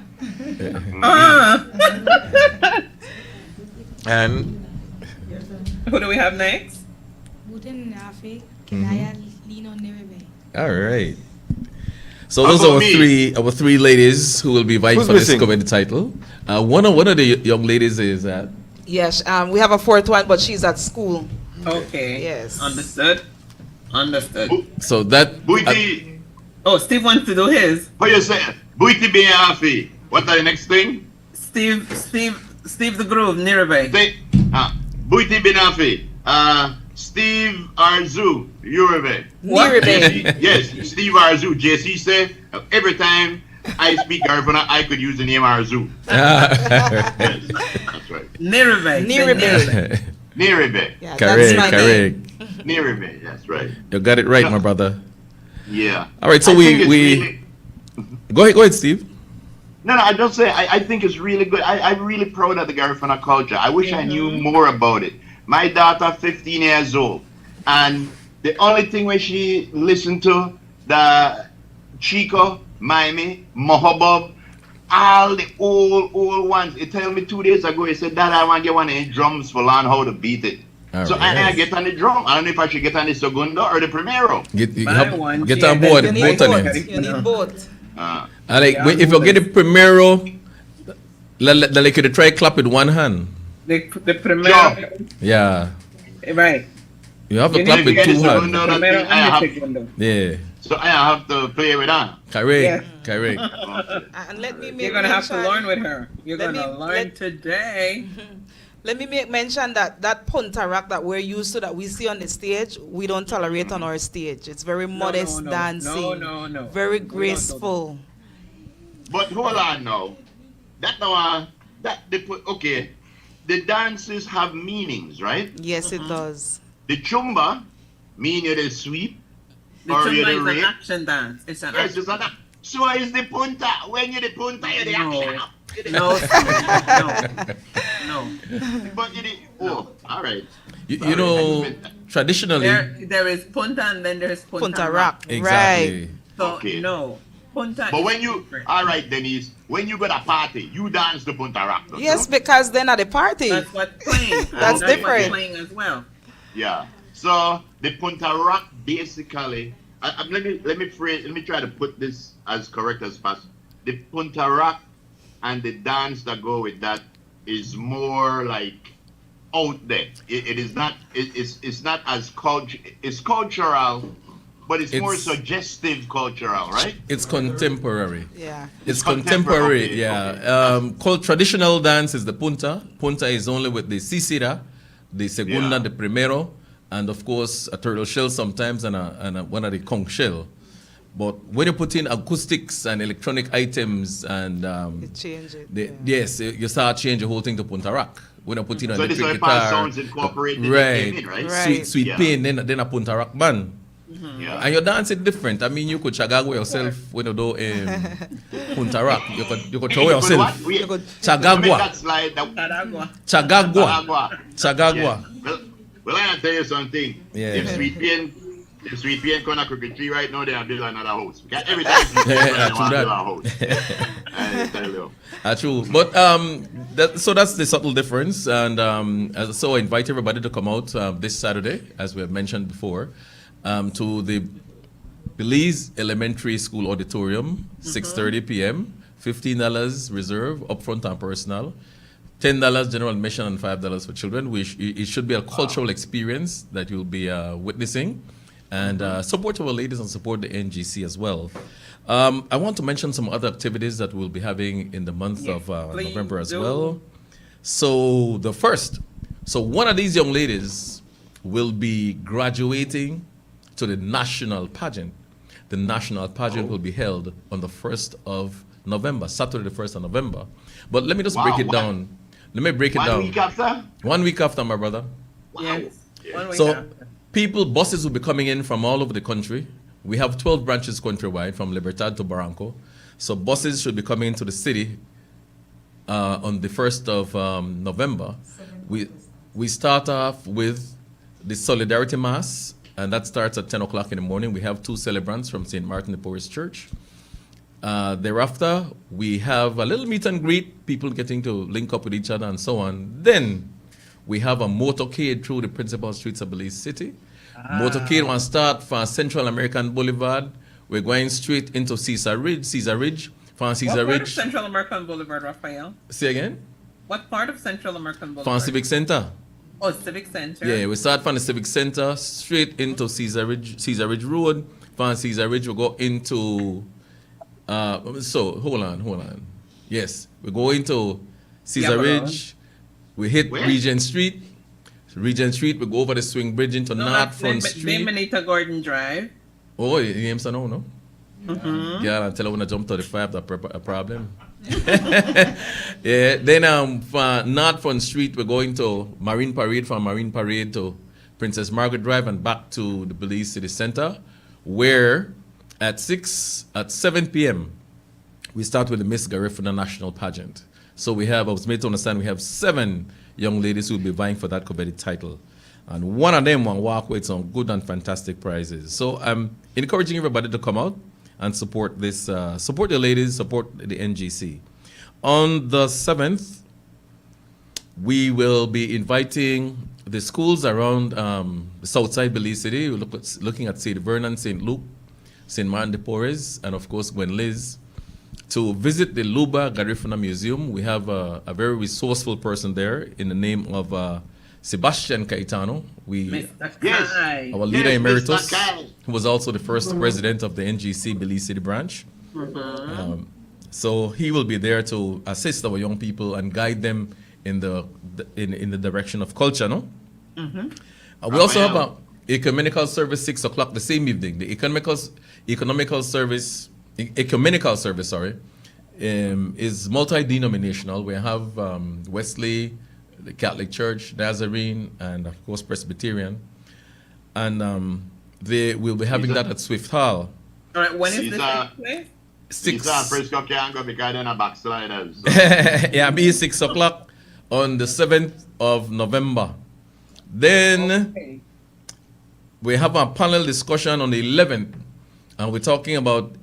And Who do we have next? All right. So those are our three ladies who will be vying Who's for this missing? comedy title. One of the young ladies is Yes, we have a fourth one, but she's at school. Okay. Yes. Understood. so that Buiti, Oh, Steve wants to do his. what you say? Buiti be happy. What are the next thing? Steve the Groove nearby. Buiti be happy. Steve Arzu, Yoruba. Niribe. Yes, Steve Arzu. JC said every time I speak Garifuna, I could use the name Arzu. Yes, that's right. Niribe. Niribe. Yeah, that's my name. correct. Niribe, that's right. You got it right, my brother. Yeah. All right, so I think it's we really- go ahead, Steve. No, I just say I think it's really good. I'm really proud of the Garifuna culture. I wish I knew more about it. My daughter, 15 years old, and the only thing when she listened to the Chico, Miami, Mohobob, all the old ones. He told me 2 days ago, he said, Dad, I want to get one of these drums for learn how to beat it. All So right. I get on the drum. I don't know if I should get on the segundo or the primero. Get on board, You need both of them. both. You need both. If you get the primero, like you try clap with one hand. The primero. Yeah. Right. You have to You clap need with to get two the hands. segundo. Primero I and have- the segundo. Yeah. So I have to play with her. Correct. Correct. And let me make You're gonna have to mention- learn with her. You're Let gonna me- learn let- today. Let me make mention that punta rack that we're used to, that we see on the stage, we don't tolerate on our stage. It's very modest no. dancing. No. Very We don't do graceful. But hold on now. Okay. The dances have meanings, right? Yes, it does. The chumba mean you the sweep The or you chumba the is an rape. action dance. It's an Yes, action. it's an So is the punta. When you the punta, you the action. No, no. But you the all right. You know, traditionally, There is punta and then there's Punta rack. exactly. So Okay. no, punta. But is when you different. all right, Denise, when you go to party, you dance the punta rock. don't Yes, you? because then at the party. That's what playing. That's What's different. playing as well. Yeah. So the punta rock basically. Let me try to put this as correct as possible. The punta rock and the dance that go with that is more like out there. It is not. It's not as It's cultural, but it's more It's- suggestive cultural, right? It's contemporary. Yeah. It's Contemporary, contemporary, okay, yeah. Called traditional dance is the punta. Punta is only with the sisira, the segunda, Yeah. the primero, and of course a turtle shell sometimes and one of the conch shell. But when you put in acoustics and electronic items and It changes. yes, you start change the whole thing to punta rock, When I put in So an this electric one part guitar. sounds incorporated in Right. it, right? Right. Sweet Yeah. pain, then I put a rock band. Yeah. And your dance is different. I mean, you could chagagwa yourself when you do punta rock. You could throw But yourself. what? Wait, Make Chagagwa. that slide. Taragua. Chagagwa. Chagagwa. Yeah. Well, I'll tell you something. Yeah. If Sweet Pain come to Crooked Tree right now, they'll build another house. Because every time Sweet Pain Yeah, come, they true want to that. build a house. I tell you. True. But so that's the subtle difference. And so I invite everybody to come out this Saturday, as we have mentioned before, to the Belize Elementary School Auditorium, 6:30 p.m. $15 reserve, upfront and personal. $10 general admission and $5 for children. It should be a cultural experience that you'll be witnessing. And support our ladies and support the NGC as well. I want to mention some other activities that we'll be having in the month of November as well. So one of these young ladies will be graduating to the national pageant. The national pageant will be held on the 1st of November, Saturday the 1st of November. But let me just break it down. Let me break it down. 1 week after? 1 week after, my brother. Yes. 1 week So after. buses will be coming in from all over the country. We have 12 branches countrywide from Libertad to Barranco. So buses should be coming into the city on the 1st of November. We start off with the Solidarity Mass, and that starts at 10 o'clock in the morning. We have 2 celebrants from St. Martin de Porres Church. Thereafter, we have a little meet and greet, people getting to link up with each other and so on. Then we have a motorcade through the principal streets of Belize City. Motorcade will start from Central American Boulevard. We're going straight into Caesar Ridge. From Caesar What part of Ridge. Central American Boulevard, Raphael? Say again? What part of Central American Boulevard? From Civic Center. Oh, Civic Center. Yeah, we start from the Civic Center straight into Caesar Ridge Road. From Caesar Ridge, we go into. Hold on. Yes, we go into Caesar Ridge. We hit Where? Regent Street. Regent Street, we go over the swing bridge into North Front Street. Benita Gordon Drive. Oh, you name so no? Mm-hmm. Yeah, until I want to jump 35, that's a problem. Yeah, then from North Front Street, we're going to Marine Parade, from Marine Parade to Princess Margaret Drive and back to the Belize City Center, where at 7 p.m., we start with the Miss Garifuna National Pageant. So we have, I was made to understand, we have 7 young ladies who will be vying for that coveted title. And one of them will walk with some good and fantastic prizes. So I'm encouraging everybody to come out and support this, support the ladies, support the NGC. On the 7th, we will be inviting the schools around the Southside Belize City. We're looking at St. Vernon, St. Luke, St. Martin de Porres, and of course Gwen Liz, to visit the Luba Garifuna Museum. We have a very resourceful person there in the name of Sebastian Caetano. Our leader emeritus, who was also the first president of the NGC Belize City branch. So he will be there to assist our young people and guide them in the direction of culture. No. We also have a ecumenical service 6 o'clock the same evening. The ecumenical service, is multi-denominational. We have Wesley, the Catholic Church, Nazarene, and of course Presbyterian. And they will be having that at Swift Hall. All right, when is this place? 6. Frisco can't go because they're not backsliders. Yeah, be 6 o'clock on the 7th of November. Then we have a panel discussion on the 11th, and we're talking about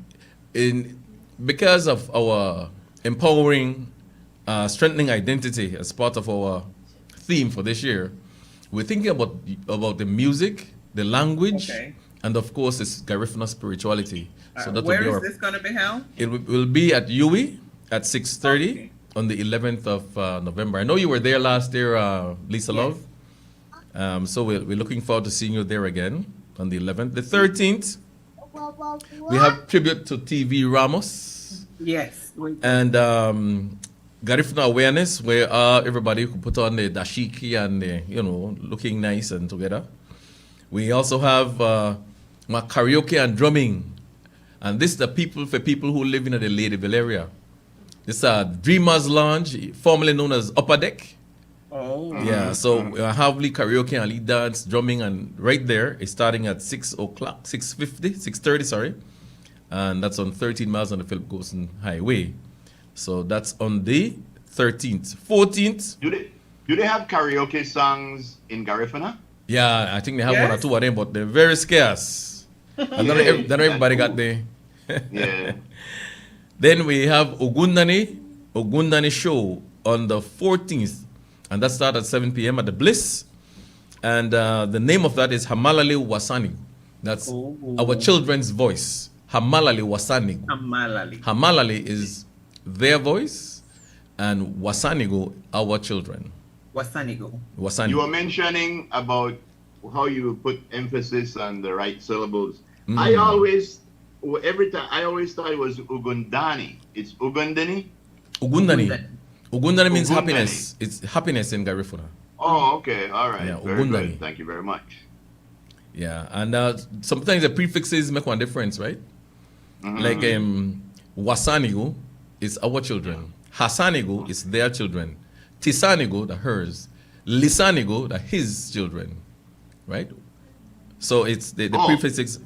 because of our empowering, strengthening identity as part of our theme for this year. We're thinking about the music, the language, and of course, it's Garifuna spirituality. So that where will be is this going to be held? It will be at UWI at 6:30 on the 11th of November. I know you were there last year, Lisa Love. So we're looking forward to seeing you there again on the 11th. The 13th, we have tribute to TV Ramos. Yes. And Garifuna awareness, where everybody could put on the dashiki and looking nice and together. We also have karaoke and drumming. And this is for people who live in the Ladyville area. This is Dreamers Lounge, formerly known as Upper Deck. Oh. Yeah, so have lead karaoke and lead dance, drumming, and right there it's starting at 6 o'clock, 6:30, sorry. And that's on 13 miles on the Philip Golson Highway. So that's on the 13th. 14th. Do they have karaoke songs in Garifuna? Yeah, I think they have one or two of them, but they're very scarce. And not everybody got there. Yeah. Then we have Ogundani show on the 14th. And that starts at 7 p.m. at the Bliss. And the name of that is Hamalali Wasani. That's our children's voice. Hamalali Wasani. Hamalali is their voice, and Wasanigo, our children. Wasanigo. You were mentioning about how you put emphasis on the right syllables. I always thought it was Ugundani. It's Ugundani? Ugundani means happiness. It's happiness in Garifuna. Oh, okay. All right. Yeah, Very Ugundani. good. Thank you very much. Yeah, and sometimes the prefixes make one difference, right? Like Wasanigo is our children. Hasanigo is their children. Tisanigo, the hers. Lisanigo, the his children. Right? So it's the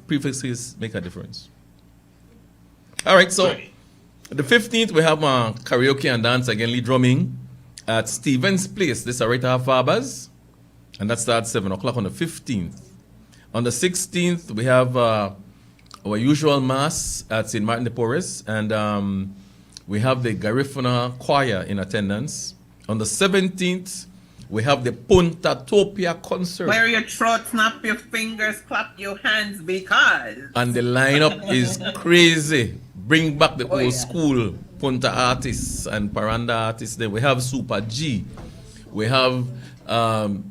prefixes make a difference. All right, so the 15th we have karaoke and dance again, lead drumming at Stevens Place. This is right after Fabers, and that starts 7 o'clock on the 15th. On the 16th we have our usual mass at St. Martin de Porres, and we have the Garifuna choir in attendance. On the 17th we have the Puntatopia concert. Clear your throat, snap your fingers, clap your hands, because. And the lineup is crazy. Bring back the old school Punta artists and Paranda artists. Then we have Super G. We have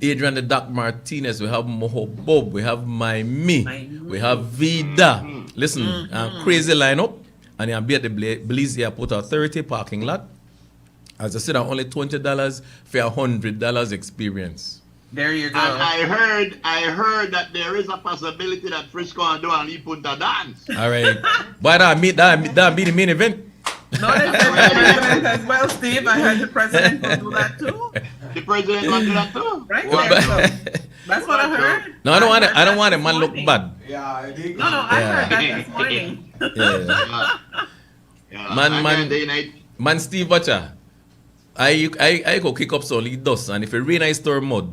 Adrian the Doc Martinez. We have Moho Bob. We have My Me. We have Vida. Listen, crazy lineup. And you'll be at the Belize Airport Authority parking lot. As I said, only $20 for $100 experience. There you go. And I heard that there is a possibility that Frisco and do and Punta dance. All right. But that be the main event. No, they said the president as well, Steve. I heard the president will do that too. The president will do that too. Right there. So that's what I heard. No, I don't want a man look bad. Yeah, I did. No, I heard that this morning. Man, Steve Butcher. I go kick up some lead dust, and if it rain, I store mud.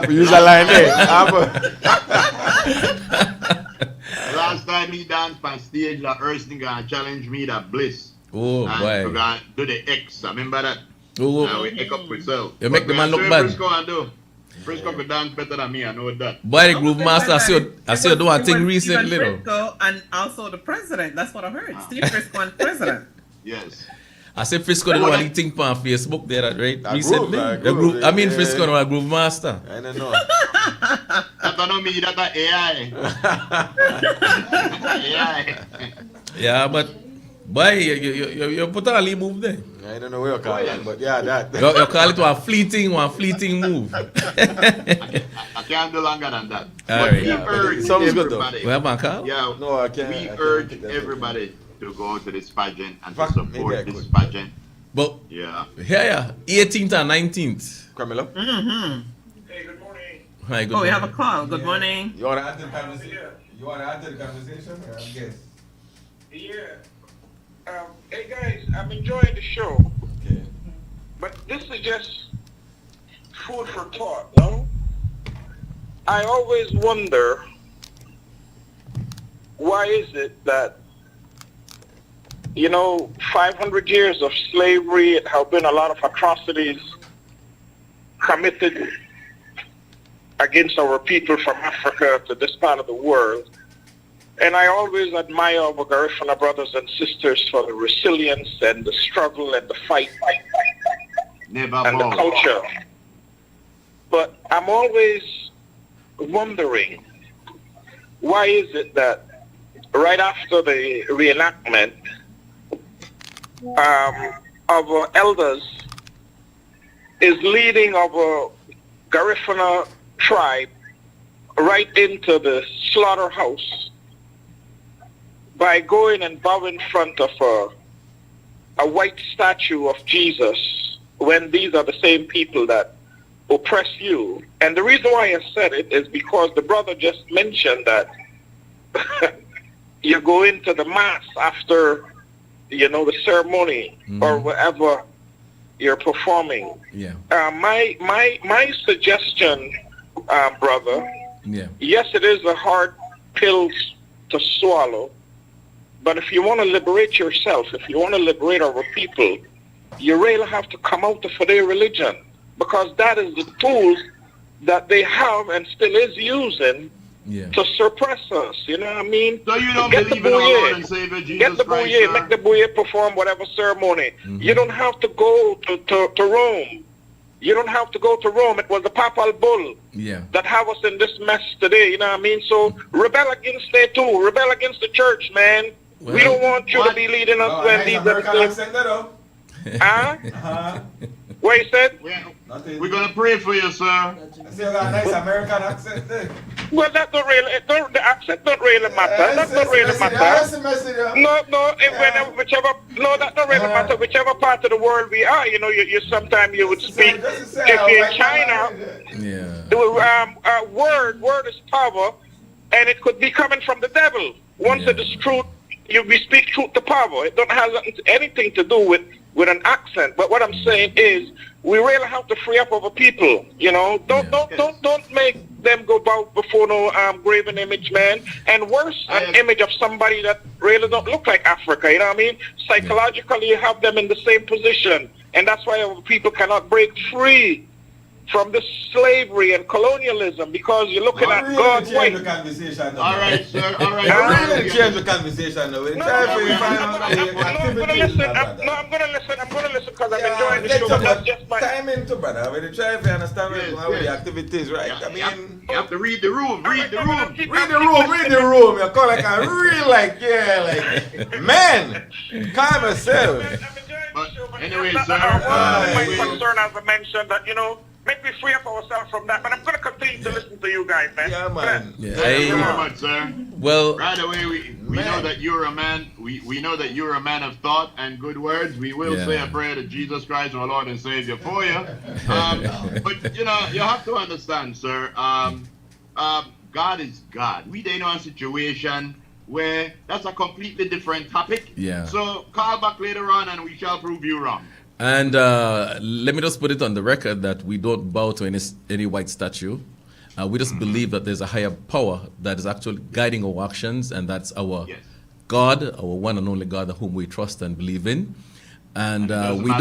We use a line there. Last time he danced on stage, the Earthling gonna challenge me that Bliss. Oh, and boy. we're gonna do the X. Remember that? Oh. We X up ourselves. You make the man look bad. Frisco could dance better than me, I know that. Boy, the Groove Master, I see you do one thing recently. Frisco and also the president. That's what I heard. Steve Frisco and president. Yes. I said Frisco the one thing on Facebook there, right? Recently. Groove, I mean Frisco no a Groove Master. I don't know. That's not me, that's AI. AI. Yeah, but boy, you put on a lead move there. I don't know where you call it, but yeah, that. You call it one fleeting move. I can't do longer than that. All right. We urge Sounds good everybody. though. We have a call? Yeah, No, I can't. we urge everybody to go to this pageant and to support this could. pageant. But Yeah. yeah, 18th and 19th. Camilo? Hey, good morning. Hi, good Oh, we morning. have a call. Good morning. You want to add to the conversation? You want to add to the conversation? Or I guess. Yeah. Hey guys, I'm enjoying the show, Okay. but this is just food for thought, no? I always wonder, why is it that, 500 years of slavery have been a lot of atrocities committed against our people from Africa to this part of the world. And I always admire our Garifuna brothers and sisters for the resilience and the struggle and the fight Never and the bow. culture. But I'm always wondering, why is it that right after the reenactment, our elders is leading our Garifuna tribe right into the slaughterhouse by going and bow in front of a white statue of Jesus when these are the same people that oppress you. And the reason why I said it is because the brother just mentioned that you go into the mass after, the ceremony or whatever you're performing. Yeah. My suggestion, brother, Yeah. yes, it is a hard pill to swallow, but if you want to liberate yourself, if you want to liberate our people, you really have to come out for their religion, because that is the tools that they have and still is using to suppress us. You know what I mean? So you don't believe in our Lord and Savior Jesus Get the Christ, bouye, sir? make the bouye perform whatever ceremony. You don't have to go to Rome. You don't have to go to Rome. It was the papal bull that have us in this mess today. You know what I mean? So rebel against it too. Rebel against the church, man. Well, we don't want you to be leading us when these Huh? What you said? We're going to pray for you, sir. I see you got a nice American accent there. Well, that don't really, the accent don't really matter. That don't really matter. That don't really matter. Whichever part of the world we are, you sometimes you would speak. If you're in China, word is power, and it could be coming from the devil. Once it is truth, we speak truth to power. It don't have anything to do with an accent. But what I'm saying is, we really have to free up our people. Don't make them go bow before no graven image, man. And worse, an image of somebody that really don't look like Africa. You know what I mean? Psychologically, you have them in the same position, and that's why our people cannot break free from this slavery and colonialism, because you're looking at God's way. The conversation, all right, sir. All right. I'm really change the conversation now. I'm gonna listen because I'm enjoying the show. But that's just my time into, brother. We're trying to understand how the activities, right? I mean, you have to read the room. Read the room. Read the room. You call like a real, man, calm yourself. But anyway, sir. My concern, as I mentioned, that make me free up ourselves from that. But I'm going to continue to listen to you guys, man. Yeah, man. Thank you very much, sir. Well, right away, we know that you're a man. We know that you're a man of thought and good words. We will say a prayer to Jesus Christ, our Lord and Savior, for you. But you have to understand, sir. God is God. We in a situation where that's a completely different topic. Yeah. So call back later on, and we shall prove you wrong. And let me just put it on the record that we don't bow to any white statue. We just believe that there's a higher power that is actually guiding our actions, and that's our God, our one and only God, whom we trust and believe in. And we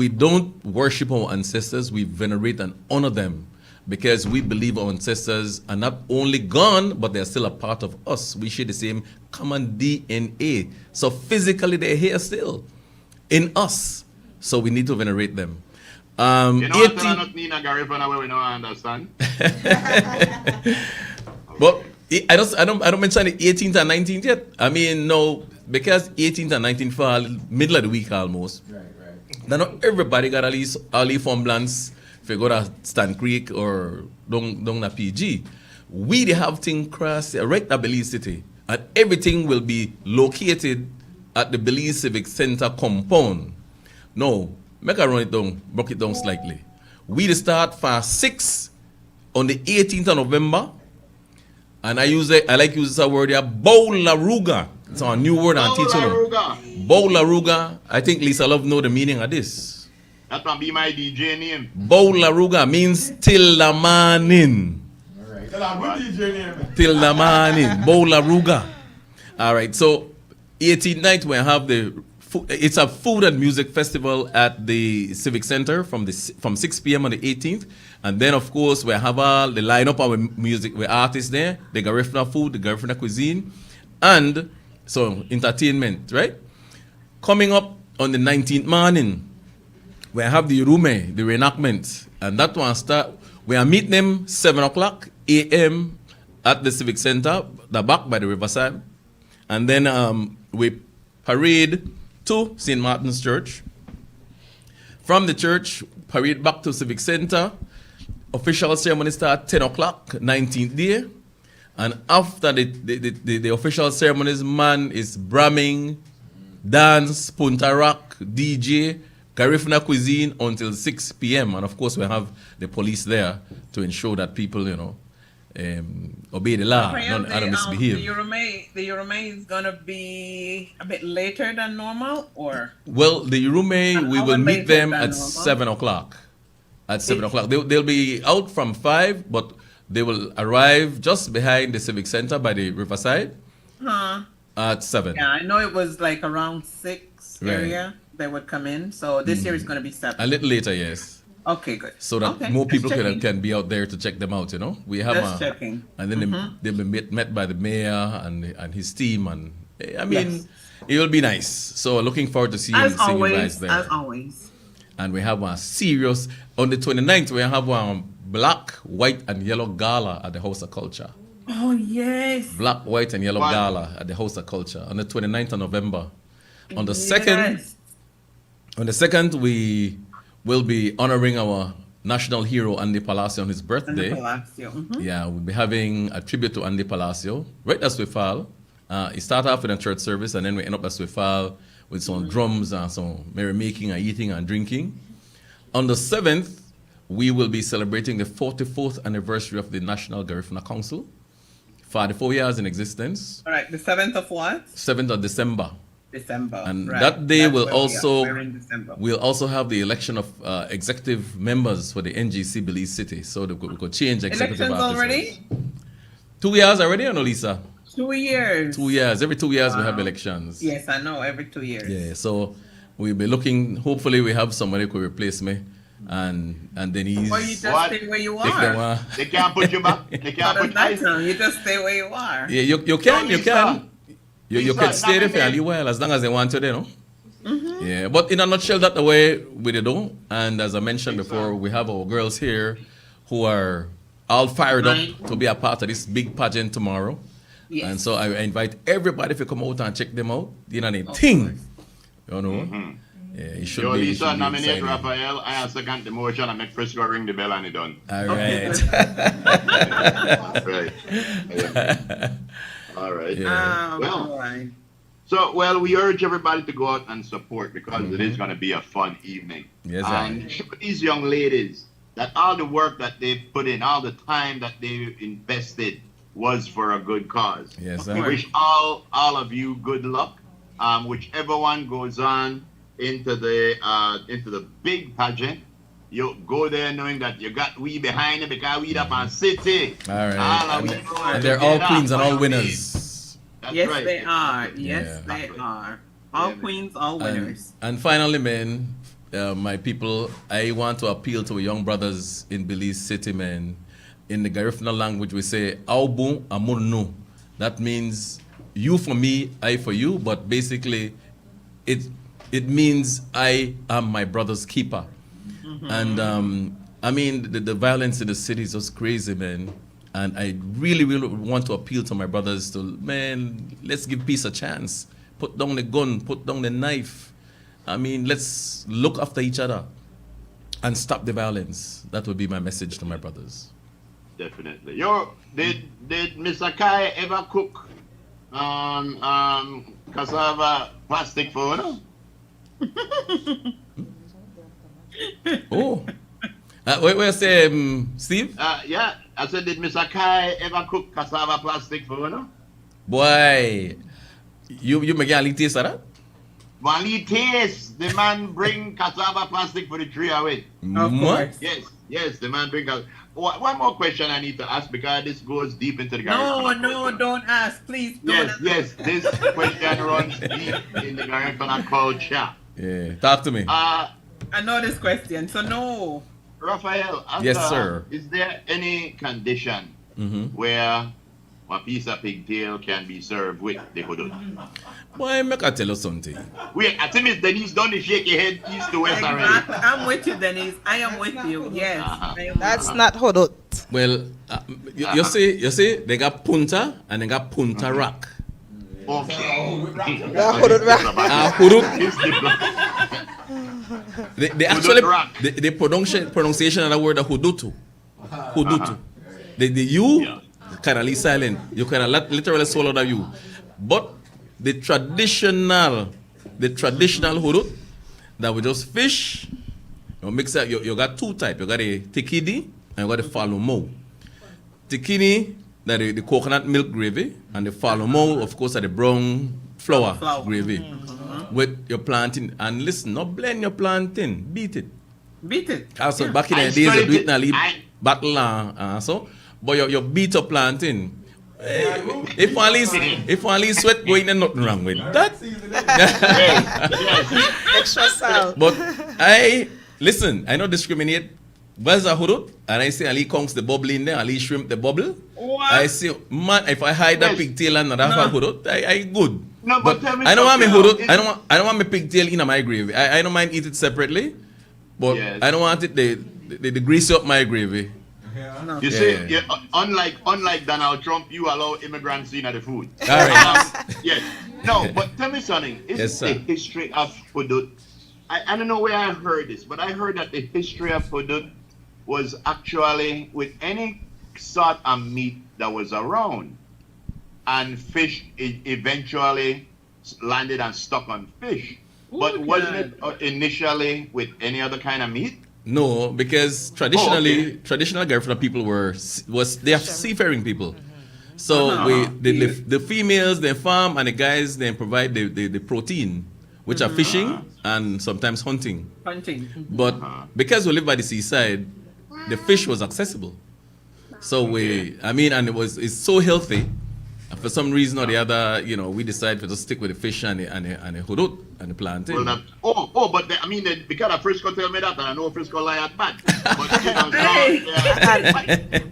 don't worship our ancestors. We venerate and honor them, because we believe our ancestors are not only gone, but they're still a part of us. We share the same common DNA. So physically, they're here still in us. So we need to venerate them. You know what not Nina Garifuna where we don't understand. But I don't mention the 18th and 19th yet. I mean, no, because 18th and 19th fall middle of the week almost. Right. Now not everybody got at least early formblance if you go to Stan Creek or down na PG. We they have things cross right at Belize City, and everything will be located at the Belize Civic Center compound. No, make a run it down, broke it down slightly. We start for 6 on the 18th of November, and I like use a word here, Bowlaruga. It's our new word I'm teaching you. Bowlaruga. I think Lisa Love know the meaning of this. That might be my DJ name. Bowlaruga means till the morning. All right. DJ name. Till the morning. Bowlaruga. All right. So 18th night we have it's a food and music festival at the Civic Center from 6 p.m. on the 18th. And then, of course, we have all the lineup of music with artists there, the Garifuna food, the Garifuna cuisine, and so entertainment, right? Coming up on the 19th morning, we have the Rume, the reenactment, and that one start. We are meeting them 7 o'clock a.m. at the Civic Center, the back by the riverside, and then we parade to St. Martin's Church. From the church, parade back to Civic Center. Official ceremony start 10 o'clock, 19th day. And after the official ceremonies, man is bramming, dance, punta rock, DJ, Garifuna cuisine until 6 p.m. And of course, we have the police there to ensure that people, obey the law and don't misbehave. The Euromay is gonna be a bit later than normal, or? Well, the Euromay, we will meet them at normal? 7 o'clock. At 7 o'clock. They'll be out from 5, but they will arrive just behind the Civic Center by the Riverside at 7. Yeah, I know it was like around 6 area they would come in. So this year is going to be 7. A little later, yes. Okay, good. So that more people can be out there to check them out, We have Just checking. And then they'll be met by the mayor and his team. And I mean, it will be nice. So looking forward to seeing you guys there. As always. And we have a serious, on the 29th, we have a black, white, and yellow gala at the House of Culture. Oh, yes. Black, white, and yellow gala at the House of Culture on the 29th of November. On the 2nd, we will be honoring our national hero, Andy Palacio, on his birthday. Andy Palacio. Yeah, we'll be having a tribute to Andy Palacio, right as we fall. It started off in a church service, and then we end up as we fall with some drums and some merrymaking and eating and drinking. On the 7th, we will be celebrating the 44th anniversary of the National Garifuna Council. 44 years in existence. All right, the 7th of what? 7th of December. December. And right. that day we'll we're also have the election of executive members for the NGC Belize City. So we could change executive elections officers. already? 2 years already, or no, Lisa? 2 years. 2 years. Every 2 years we have elections. Yes, I know. Every 2 years. Yeah. So we'll be looking. Hopefully, we have somebody who could replace me, and Denise. Or you just stay where you are. They can't put you back. They can't put you. You just stay where you are. Yeah, you can. You can stay there fairly well as long as they want to, Yeah, but in a nutshell, that's the way we do. And as I mentioned before, we have our girls here who are all fired up to be a part of this big pageant tomorrow. Yes. And so I invite everybody to come out and check them out. You know, thing. You know? Yeah, it should be. Lisa, nominate Raphael. I second the motion and make Frisco ring the bell and it done. All right. Right. All right. Yeah. Well, we urge everybody to go out and support because it is going to be a fun evening. Yes, and these young ladies, that all the work that they've put in, all the time that they've invested was for a good cause. Yes, we wish all of you good luck. Whichever one goes on into the big pageant, you go there knowing that you got we behind it because we up on city. All right. And they're all queens and all winners. Yes, right. They are. Yes, they are. All queens, all winners. And finally, men, my people, I want to appeal to young brothers in Belize City, man. In the Garifuna language, we say, Aubu amurnu. That means you for me, I for you, but basically it means I am my brother's keeper. And I mean, the violence in the city is just crazy, man. And I really, really want to appeal to my brothers to, man, let's give peace a chance. Put down the gun, put down the knife. I mean, let's look after each other and stop the violence. That would be my message to my brothers. Definitely. Did Miss Akai ever cook cassava plastic for her? Oh. Wait, say, Steve? Yeah, I said, did Miss Akai ever cook cassava plastic for her? Boy, you make a little taste of that? One little taste. The man bring cassava plastic for the tree away. Of course. Yes, the man bring cassava. One more question I need to ask because this goes deep into the Garifuna. No, don't ask. Please don't ask. Yes, this question runs deep in the Garifuna culture. Yeah, talk to me. I know this question, so no. Raphael, yes, sir. Is there any condition where a piece of pigtail can be served with the hudud? Boy, make I tell you something. Wait, I think Miss Denise don't shake your head east to west already. I'm with you, Denise. I am with you. Yes. That's not hudud. Well, you see, they got punta and they got punta rock. Okay. Hudud rock. They actually the pronunciation of the word hudutu. Hudutu. The U kind of silent. You kind of literally swallow the U. But the traditional hudud that we just fish. You mix that. You got two types. You got a tikini and you got a falomo. Tikini, that the coconut milk gravy, and the falomo, of course, are the brown flour gravy. With your plantain. And listen, not blend your plantain, beat it. Beat it. Also, back in the days, they do it in a battle, so. But your beat up plantain. If only sweat going, then nothing wrong with that. Extra salt. But listen, I don't discriminate. Where's a hurut? And I say, Ali conks the bubble in there, Ali shrimp the bubble. What? I say, man, if I hide that pigtail and not have a hurut, I good. No, but tell me I don't want my something hurut. I don't want my pigtail in my gravy. I don't mind eat it separately, but I don't want it the grease up my gravy. You see, unlike Donald Trump, you allow immigrants in at the food. All right. Yes. No, but tell me something. Is the history of hudud? I don't know where I heard this, but I heard that the history of hudud was actually with any sort of meat that was around, and fish eventually landed and stuck on fish. But wasn't it initially with any other kind of meat? No, because traditional Garifuna people they are seafaring people. So the females they farm and the guys they provide the protein, which are fishing and sometimes hunting. But because we live by the seaside, the fish was accessible. So it's so healthy. And for some reason or the other, we decided to just stick with the fish and the hurut and the plantain. Well, because of Frisco tell me that, and I know Frisco lie at bad. But,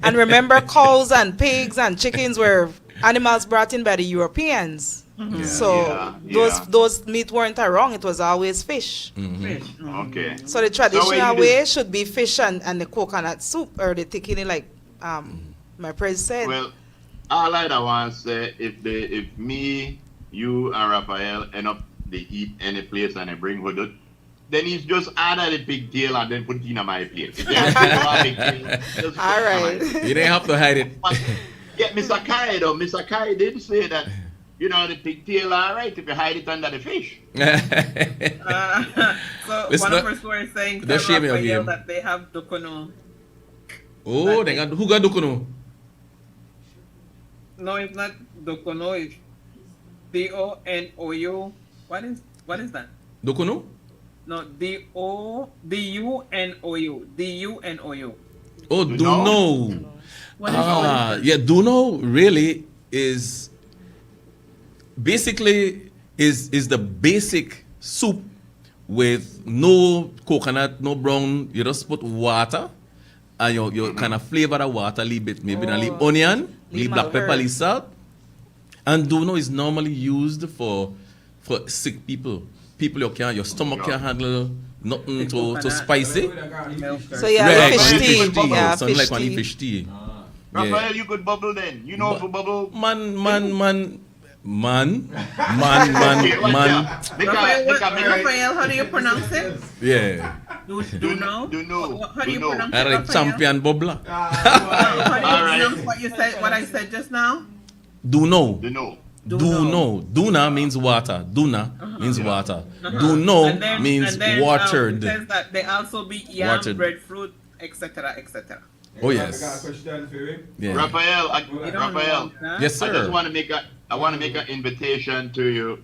and remember, cows and pigs and chickens were animals brought in by the Europeans. Those meat weren't around. It was always fish. Fish. Okay. So the traditional way should be fish and the coconut soup or the tikini, like my president said. Well, all I want to say, if me, you, and Raphael end up to eat any place and they bring hudud, then he's just add the pigtail and then put it in my plate. All right. You didn't have to hide it. Yeah, Mr. Kai though. Mr. Kai did say that, the pigtail all right if you hide it under the fish. So one of our stories saying Raphael that they have dukono. Oh, who got dukono? No, it's not dukono. It's D-O-N-O-U. What is that? Dukono? No, D-U-N-O-U. D-U-N-O-u. Oh, Duno. Duno really is basically is the basic soup with no coconut, no brown. You just put water and you kind of flavor the water, leave it, maybe a little onion, leave black pepper, leave salt. And Duno is normally used for sick people. People your stomach can't handle nothing too spicy. So fish tea. Something like one fish tea. Raphael, you could bubble then. You know for bubble. Man. Raphael, how do you pronounce it? Yeah. Duno. How do you pronounce it? Like champion bubbler. How do you pronounce what I said just now? Duno. Duna means water. Duna means water. Duno means watered. It says that they also be yam, breadfruit, etc., etc. Oh yes. I got a question for you. Yeah. Raphael. Yes, sir. I just want to make an invitation to you.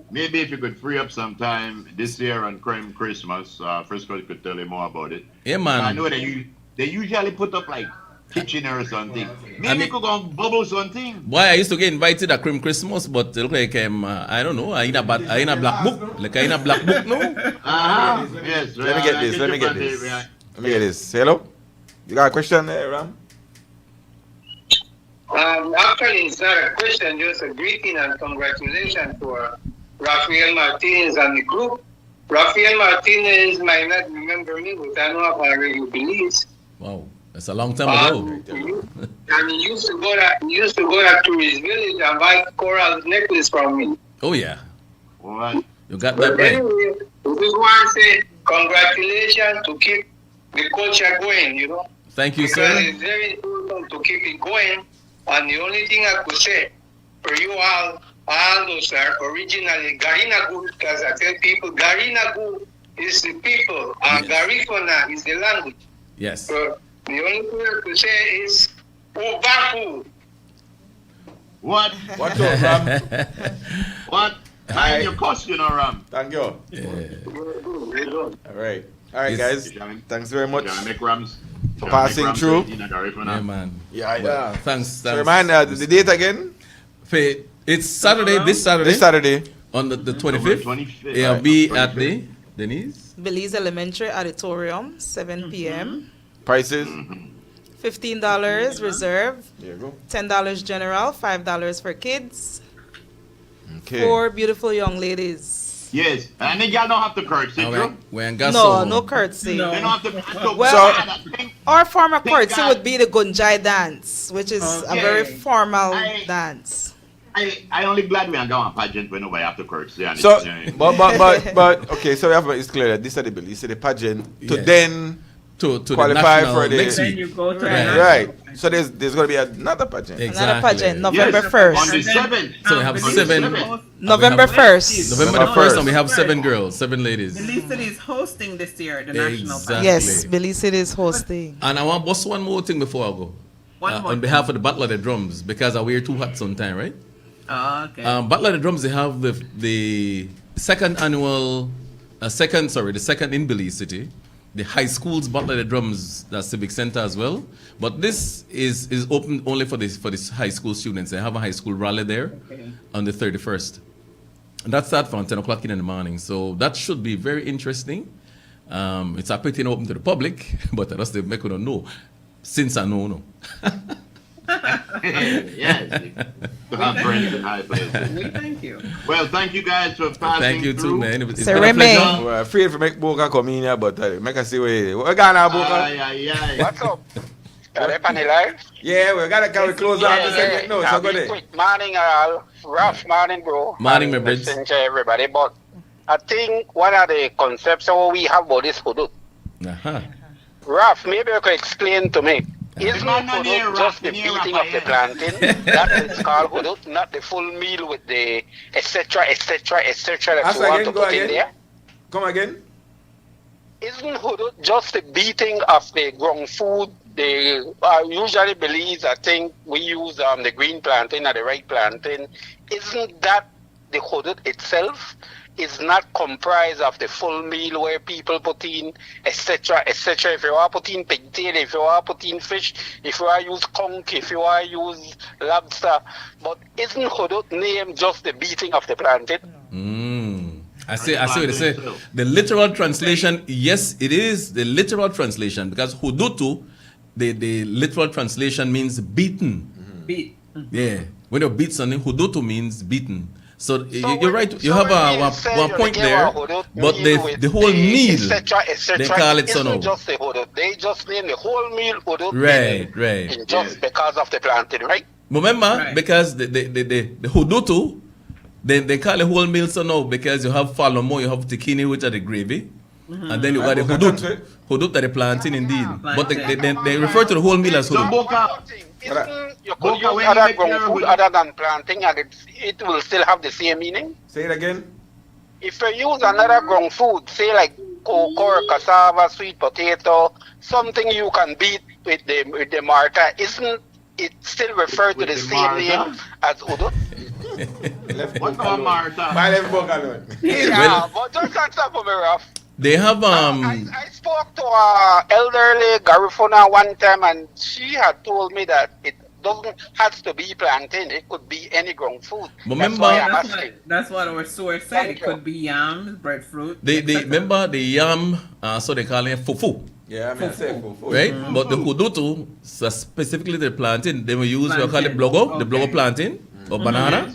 Maybe if you could free up some time this year on Christmas, Frisco could tell you more about it. Yeah, man. I know they usually put up like kitchen or something. Maybe you could go bubble something. Why I used to get invited at Christmas, but it look like I don't know. I in a black book. Like I in a black book, no? Yes. Let me get this. Hello. You got a question there, Ram? Actually, it's not a question, just a greeting and congratulations for Rafael Martinez and the group. Rafael Martinez might not remember me, but I know about Radio Belize. Wow, that's a long time ago. And he used to go to his village and buy coral necklace from me. Oh yeah. What? You got that right. Anyway, I just want to say congratulations to keep the culture going, Thank you, because sir. it's very important to keep it going. And the only thing I could say for you all Although, sir, originally Garinagu, because I tell people Garinagu is the people, and Garifuna is the language. Yes. So the only word to say is Ubafu. What? What's up, Ram? What? Mind your costume, Ram. Thank you. All right. All right, Yes. guys. Thanks very much Make Rams. for passing through. Yeah, man. Yeah. Thanks. So remind the date again. It's Saturday, this Saturday. This Saturday. On the 25th. 25th. It'll be at the Denise. Belize Elementary Auditorium, 7 p.m. Prices. $15 reserve, There you go. $10 general, $5 for kids. Okay. 4 beautiful young ladies. Yes, and the girl don't have to curtsy, true? We ain't got No, so- no curtsy. They don't have to. Well, our former Thank curtsy God. would be the Gunjai dance, which is a Okay. very formal dance. I only glad we ain't going pageant when nobody have to curtsy. And So, it's, but okay. So we have it's clear that this are the bill. This is the pageant to Yeah. then to qualify the national for the next Then week. you go to right. So there's going to be another pageant. Another pageant, Exactly. November Yes, 1st. on the 7th. So we have Belize seven. City host- November 1st. November the 1st, and we have 7 girls, 7 ladies. Belize City is hosting this year the national Exactly. pageant. Yes, Belize City is hosting. And I want just one more thing before I go. One more On behalf of the Battle of the Drums, because I wear 2 hats sometimes, right? Oh, okay. Battle of the Drums, they have the second annual, the second in Belize City. The high schools Battle of the Drums, that's Civic Center as well. But this is open only for this high school students. They have a high school rally there on the 31st. And that starts from 10 o'clock in the morning. So that should be very interesting. It's a pretty open to the public, but I just make you know. Since I know. Yes. To have friends in high places. We thank you. Well, thank you guys for passing Thank you through. too, man. It's Sir been a Remy. pleasure. We're afraid to make Boca come in here, but make us see where we got now, Boca. Ay, ay, ay. What's up? Are they on the live? Yeah, we got to carry close on the segment. No, so go there. Quick morning, all. Rough morning, bro. Morning, my And friends. listen to everybody. But I think one of the conceptions we have about this hudud, Uh-huh. Ralph, maybe you could explain to me. Isn't No, no, near hudud Ralph, just the near beating Ralph, of the yeah. plantain? That is called hudud, not the full meal with the etc. that Ask you want again, to go put in again. there. Come again. Isn't hudud just the beating of the ground food? They usually Belize, I think we use the green plantain or the red plantain. Isn't that the hudud itself? Is not comprised of the full meal where people put in etc. If you want to put in pigtail, if you want to put in fish, if you want to use conch, if you want to use lobster, but isn't hudud name just the beating of the plantain? I see what they say. The literal translation, yes, it is the literal translation because hudutu, the literal translation means beaten. Beat. Yeah. When you beat something, hudutu means beaten. So, you're when- right. You so have when you one say you point give there, a hudud but meal with the whole meal, etc., they call it isn't sono. just the hudud. They just name the whole meal hudud. Right. And just because of the plantain, right? Remember, Right. because the hudutu, they call it whole meal sono because you have falomo, you have tikini, which are the gravy, and then you got the hudut. Hudut are the plantain indeed. But they refer to the whole meal as So, hudut. Boca, Isn't you could Boca, use when you other make your ground food hudud- other than plantain and it will still have the same meaning? Say it again. If you use another ground food, say like cocoa or cassava, sweet potato, something you can beat with the mortar, isn't it still referred to With the the same mortar? name as hudud? Left what Boca about alone. Martha? Why left Boca alone? Yeah, but just answer for me, Ralph. They have I spoke to an elderly Garifuna one time, and she had told me that it doesn't has to be plantain. It could be any ground food. Remember- That's why I'm asking. That's what our source said. Thank It you. could be yams, breadfruit. They etc. remember the yam, so they call it fufu. Yeah, I mean, say fufu. Right? But the hudutu, so specifically the plantain, they will use what you call it blogo, the blogo plantain or banana.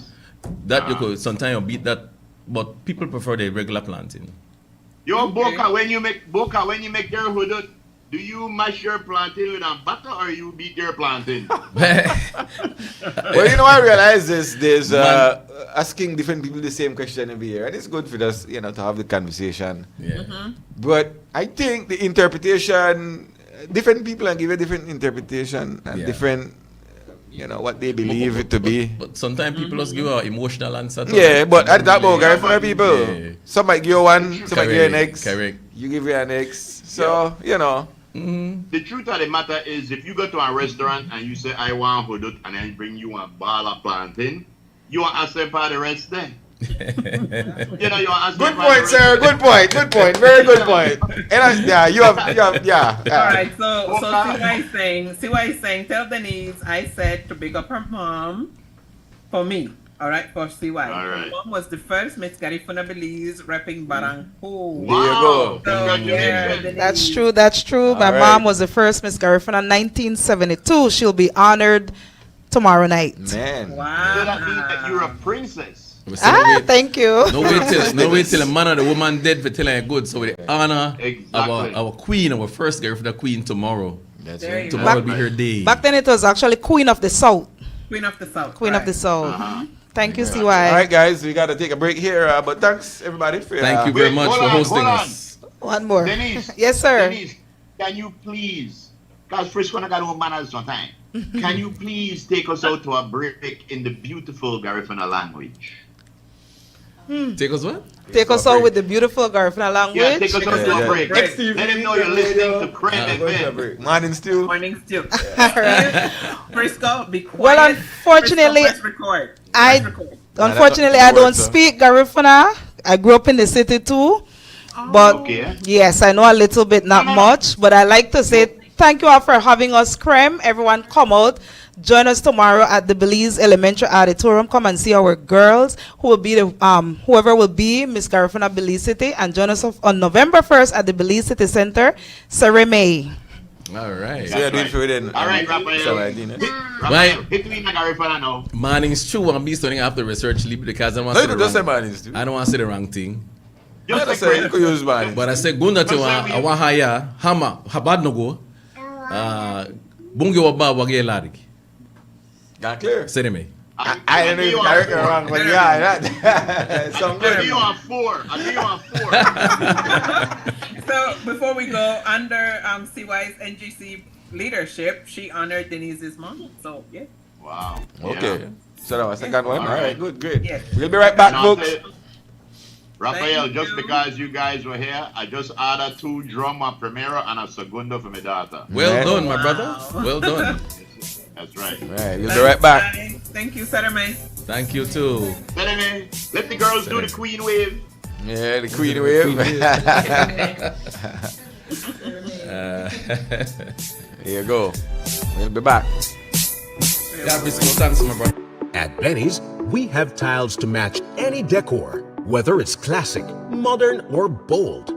That you could sometimes you beat that, but people prefer the regular plantain. Yo, Boca, when you make your hudud, do you mash your plantain with a butter or you beat your plantain? Well, you know, I realize there's asking different people the same question every year, and it's good for us, to have the conversation. Yeah. But I think the interpretation, different people can give a different interpretation and Yeah. different you know, what they believe it to be. But sometimes people just give an emotional answer. Yeah, but I talk about Garifuna people. Yeah. Some might give you one, some might give you an X. Correct. You give you an X. So, you know. The truth of the matter is, if you go to a restaurant and you say, I want hudut, and then bring you a ball of plantain, you want to ask them for the rest then. You know, you want to ask Good them for point, the sir. rest. Good point. Good point. Very good point. And yeah, you have. All right, so see what he's saying. Tell Denise I said to big up her mom for me. All right, for CY. All right. Her mom was the first Miss Garifuna Belize repping Barangko. There you go. So, yeah, Denise. That's true. That's true. My right. mom was the first Miss Garifuna 1972. She'll be honored tomorrow night. Man. So that means that you're a princess. Thank you. No wait till a man or the woman dead for telling her good. So we honor our queen, our first Garifuna queen tomorrow. That's There you Tomorrow go. will be her day. Back then it was actually Queen of the South. Queen of the South. Queen of the South. Thank you, CY. All right, guys, we got to take a break here. But thanks, everybody, for Thank you very much for hosting us. One more. Denise. Yes, sir. Denise, can you please, because Frisco got no manners sometimes, can you please take us out to a break in the beautiful Garifuna language? Take us what? Take us out with the beautiful Garifuna language. Yeah, take us out to a break. XTV Let them know you're listening to Crane FM. Morning Stew. Morning Stew. Frisco, be quiet. Well, unfortunately, Frisco, press record. Press record. Unfortunately, I don't speak Garifuna. I grew up in the city too. But yes, I know a little bit, not much. But I like to say thank you all for having us, Creme. Everyone come out. Join us tomorrow at the Belize Elementary Auditorium. Come and see our girls who will be the whoever will be Miss Garifuna Belize City, and join us on November 1st at the Belize City Center, Sereme. All right. So yeah, do it for it then. All right, Raphael. Right. Hit me in the Garifuna now. Morning Stew. I'm be starting after research leave because I don't want No, to you just say Morning Stew. I don't want to say the wrong thing. Just say you could use Morning. But I say gunda to awa haya hama habad no go. Bungi waba wage larig. Got clear. Say to me. I don't know if I reckon wrong, but yeah, that sounds good. I'll be on four. So before we go, under CY's NGC leadership, she honored Denise's mom. So yeah. Wow. Okay. So that was the second one. All right, good, great. Yes. We'll be right back, And I'll folks. say, Raphael, Thank just you. because you guys were here, I just added 2 drum, a primero, and a segundo for my daughter. Well Man. done, my brother. Well done. That's right. Right, we'll be right back. Thank you, Sarame. Thank you too. Anyway, let the girls do the queen wave. Yeah, the Queen Wave. Here you go. We'll be back. Thanks, my brother. At Benny's, we have tiles to match any decor, whether it's classic, modern, or bold.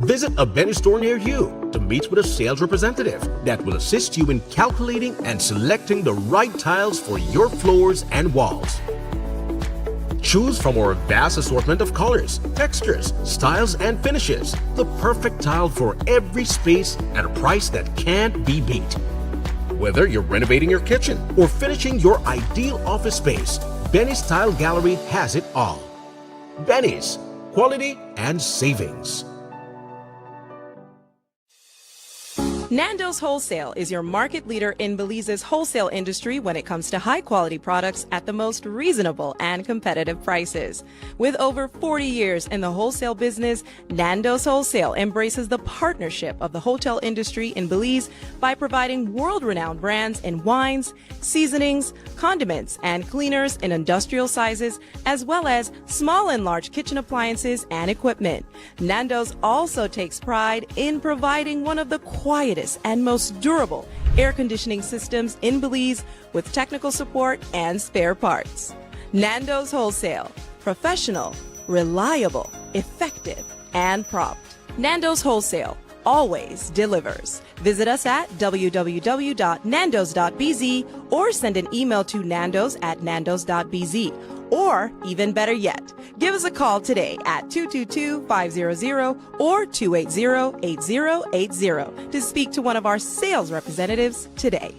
Visit a Benny's store near you to meet with a sales representative that will assist you in calculating and selecting the right tiles for your floors and walls. Choose from our vast assortment of colors, textures, styles, and finishes. The perfect tile for every space at a price that can't be beat. Whether you're renovating your kitchen or finishing your ideal office space, Benny's Tile Gallery has it all. Benny's, quality and savings. Nando's Wholesale is your market leader in Belize's wholesale industry when it comes to high-quality products at the most reasonable and competitive prices. With over 40 years in the wholesale business, Nando's Wholesale embraces the partnership of the hotel industry in Belize by providing world-renowned brands in wines, seasonings, condiments, and cleaners in industrial sizes, as well as small and large kitchen appliances and equipment. Nando's also takes pride in providing one of the quietest and most durable air conditioning systems in Belize with technical support and spare parts. Nando's Wholesale. Professional, reliable, effective, and prompt. Nando's Wholesale always delivers. Visit us at www.nandos.bz or send an email to nandos@nandos.bz. Or, even better yet, give us a call today at 222-500 or 280-8080 to speak to one of our sales representatives today.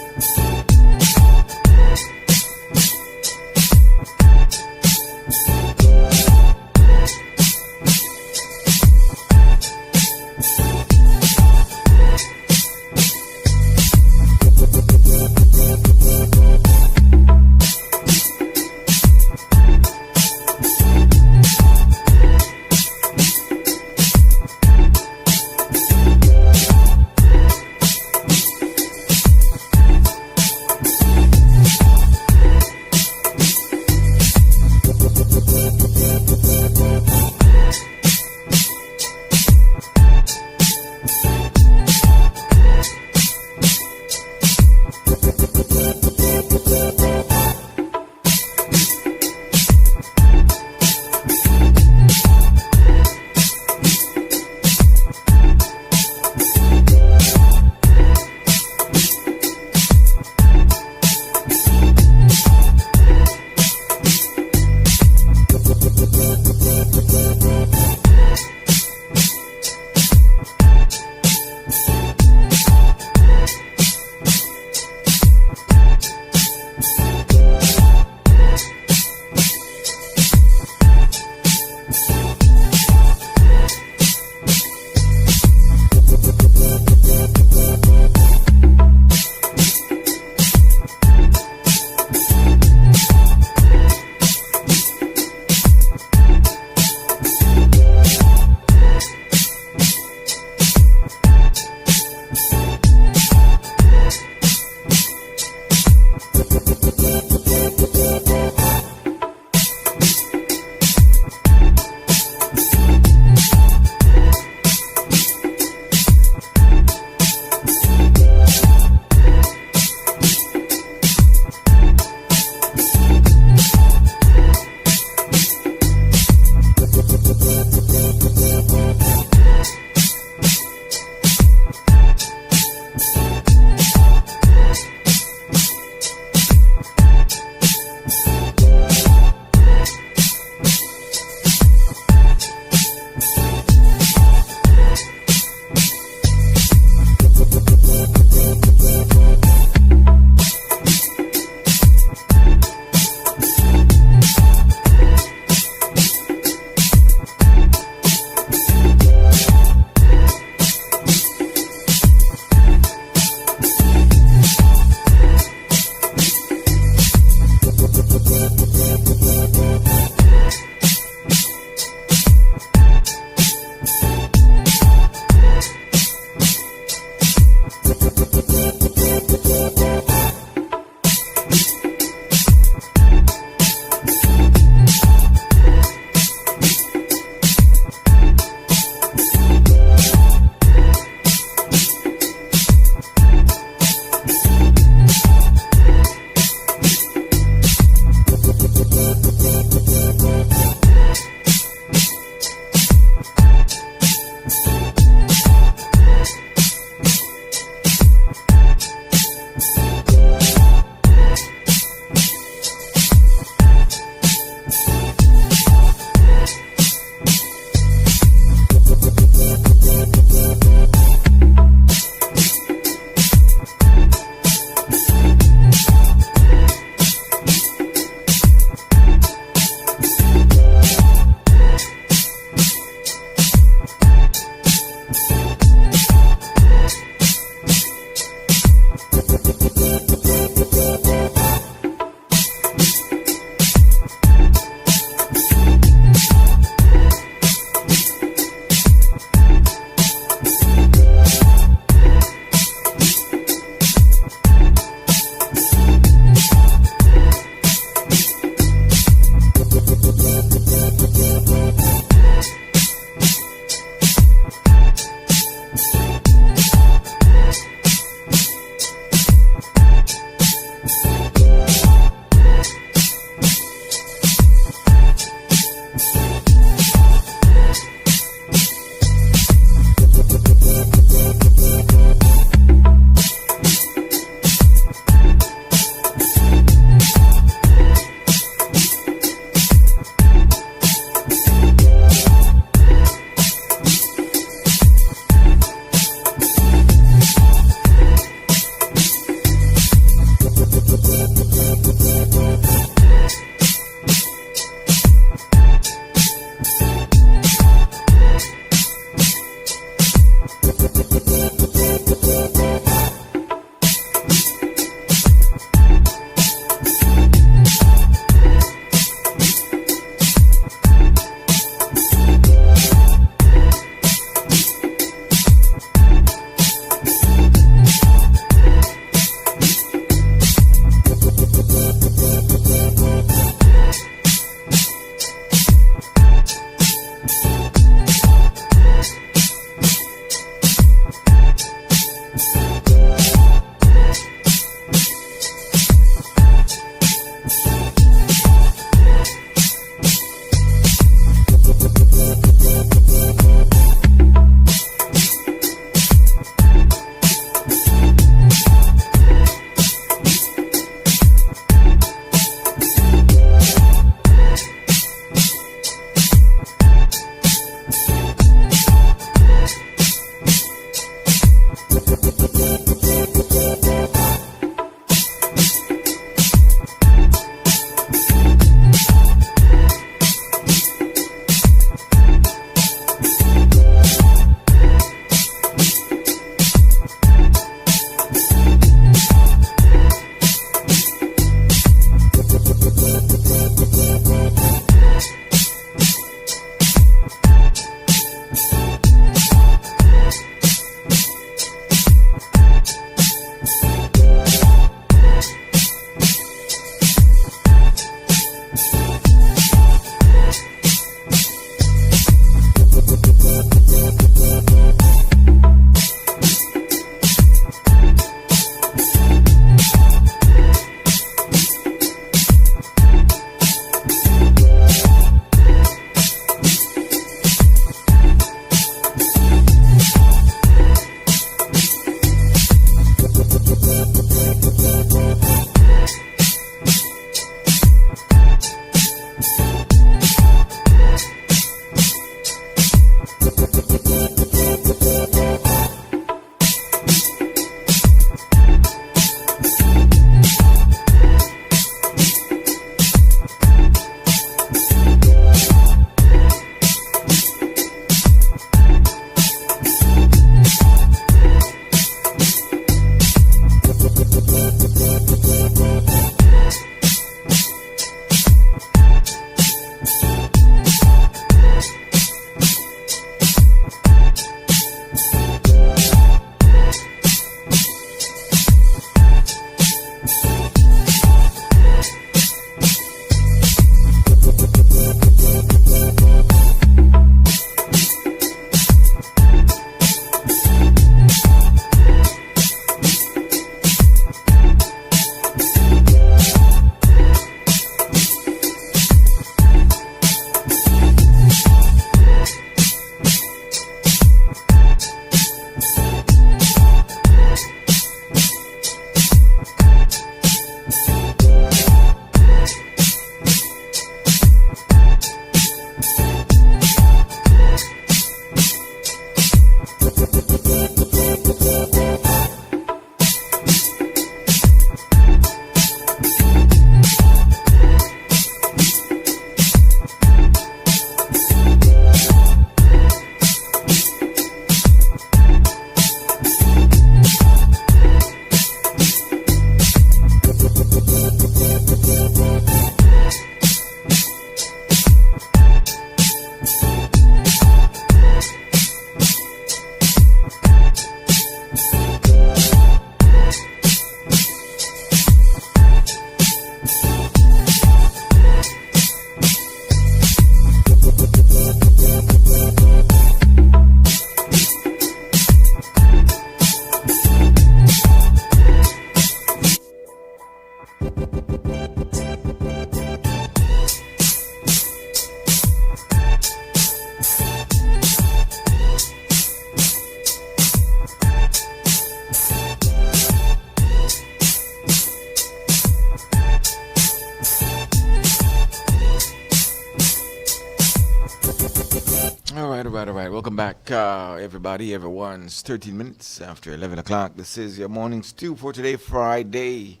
All right. Welcome back, everybody. Everyone's 13 minutes after 11 o'clock. This is your morning stew for today, Friday,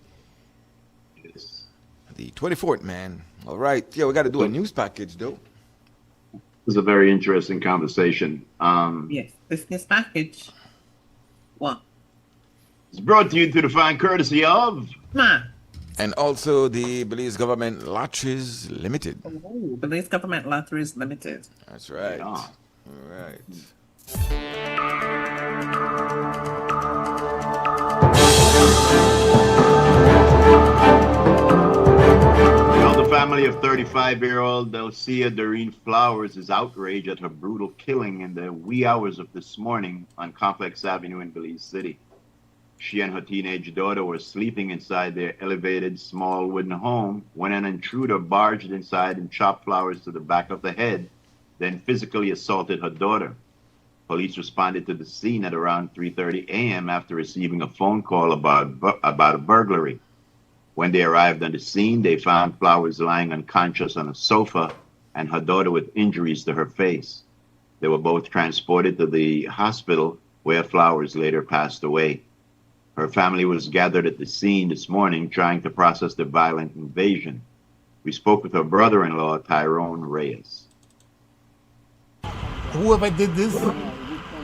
the 24th, man. All right. Yeah, we got to do a news package, though. This is a very interesting conversation. Yes, business package. What? It's brought to you through the fine courtesy of... And also the Belize Government Lotteries Limited. Oh, Belize Government Lotteries Limited. That's right. Yeah. All right. The family of 35-year-old Delcia Doreen Flowers is outraged at her brutal killing in the wee hours of this morning on Complex Avenue in Belize City. She and her teenage daughter were sleeping inside their elevated, small wooden home when an intruder barged inside and chopped Flowers to the back of the head, then physically assaulted her daughter. Police responded to the scene at around 3:30 a.m. after receiving a phone call about a burglary. When they arrived on the scene, they found Flowers lying unconscious on a sofa and her daughter with injuries to her face. They were both transported to the hospital where Flowers later passed away. Her family was gathered at the scene this morning trying to process the violent invasion. We spoke with her brother-in-law, Tyrone Reyes. Whoever did this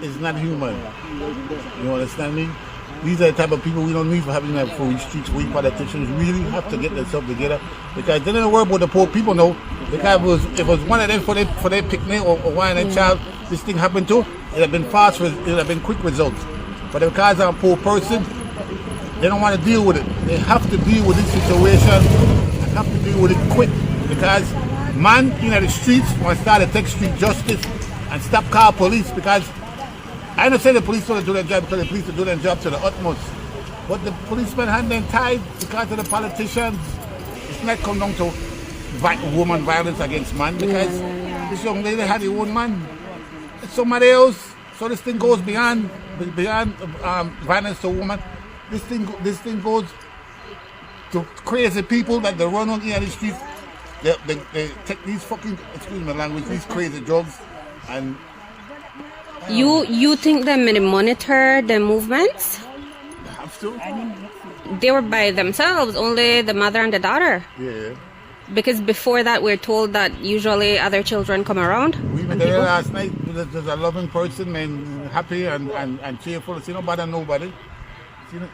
is not human. You understand me? These are the type of people we don't need for having that for these streets. We politicians really have to get themselves together because they don't worry about the poor people, no. Because if it was one of them for their picnic or one of their child, this thing happened to, it have been fast, it have been quick results. But because I'm a poor person, they don't want to deal with it. They have to deal with this situation and have to deal with it quick because man in the streets want to start to take street justice and stop call police because I don't say the police don't do their job because the police do their job to the utmost. But the policemen hand them tied because of the politicians. It's not come down to woman violence against man because this young lady had her own man. It's somebody else. So this thing goes beyond violence to woman. This thing goes to crazy people that they run on here in the streets. They take these fucking, excuse my language, these crazy drugs and You think they may monitor the movements? they have to. They were by themselves, only the mother and the daughter. Yeah. Because before that, we're told that usually other children come around. We were there last night. There's a loving person and happy and cheerful. She don't bother nobody. She not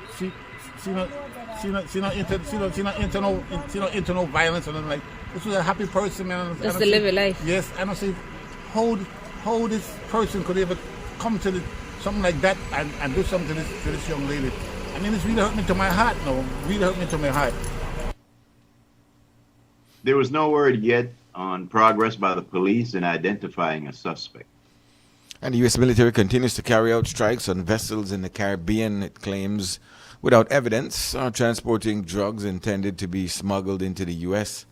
into no violence or nothing like. This was a happy person, man. Just to live a life. Yes, I don't see how this person could ever come to something like that and do something to this young lady. I mean, it's really hurt me to my heart. No, really hurt me to my heart. There was no word yet on progress by the police in identifying a suspect. And the U.S. military continues to carry out strikes on vessels in the Caribbean, it claims, without evidence, are transporting drugs intended to be smuggled into the U.S.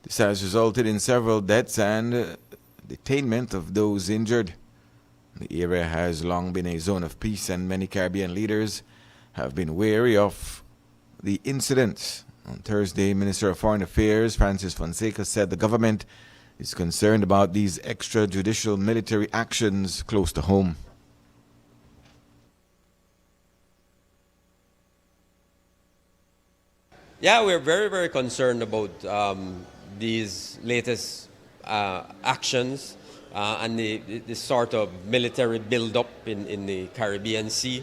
This has resulted in several deaths and detainment of those injured. The area has long been a zone of peace, and many Caribbean leaders have been wary of the incidents. On Thursday, Minister of Foreign Affairs Francis Fonseca said the government is concerned about these extrajudicial military actions close to home. Yeah, we're very, very concerned about these latest actions and the sort of military build-up in the Caribbean Sea.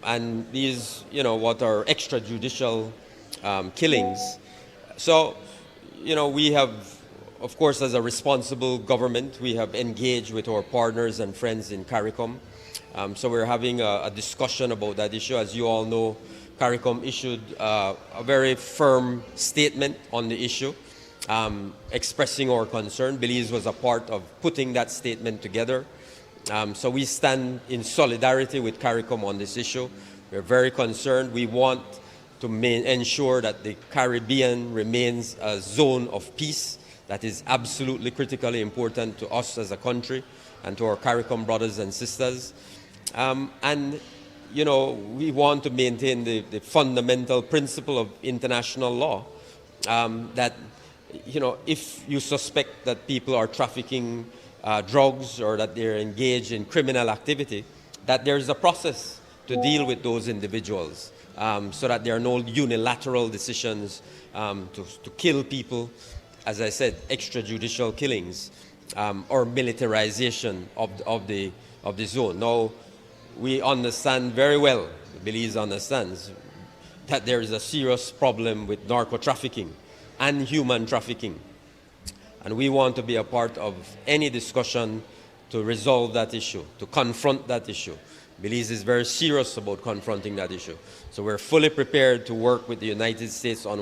And these, what are extrajudicial killings. So, we have, of course, as a responsible government, we have engaged with our partners and friends in CARICOM. So we're having a discussion about that issue. As you all know, CARICOM issued a very firm statement on the issue, expressing our concern. Belize was a part of putting that statement together. So we stand in solidarity with CARICOM on this issue. We're very concerned. We want to ensure that the Caribbean remains a zone of peace. That is absolutely critically important to us as a country and to our CARICOM brothers and sisters. And we want to maintain the fundamental principle of international law that, if you suspect that people are trafficking drugs or that they're engaged in criminal activity, that there's a process to deal with those individuals so that there are no unilateral decisions to kill people, as I said, extrajudicial killings or militarization of the zone. Now, we understand very well, Belize understands, that there is a serious problem with narco trafficking and human trafficking. And we want to be a part of any discussion to resolve that issue, to confront that issue. Belize is very serious about confronting that issue. So we're fully prepared to work with the United States on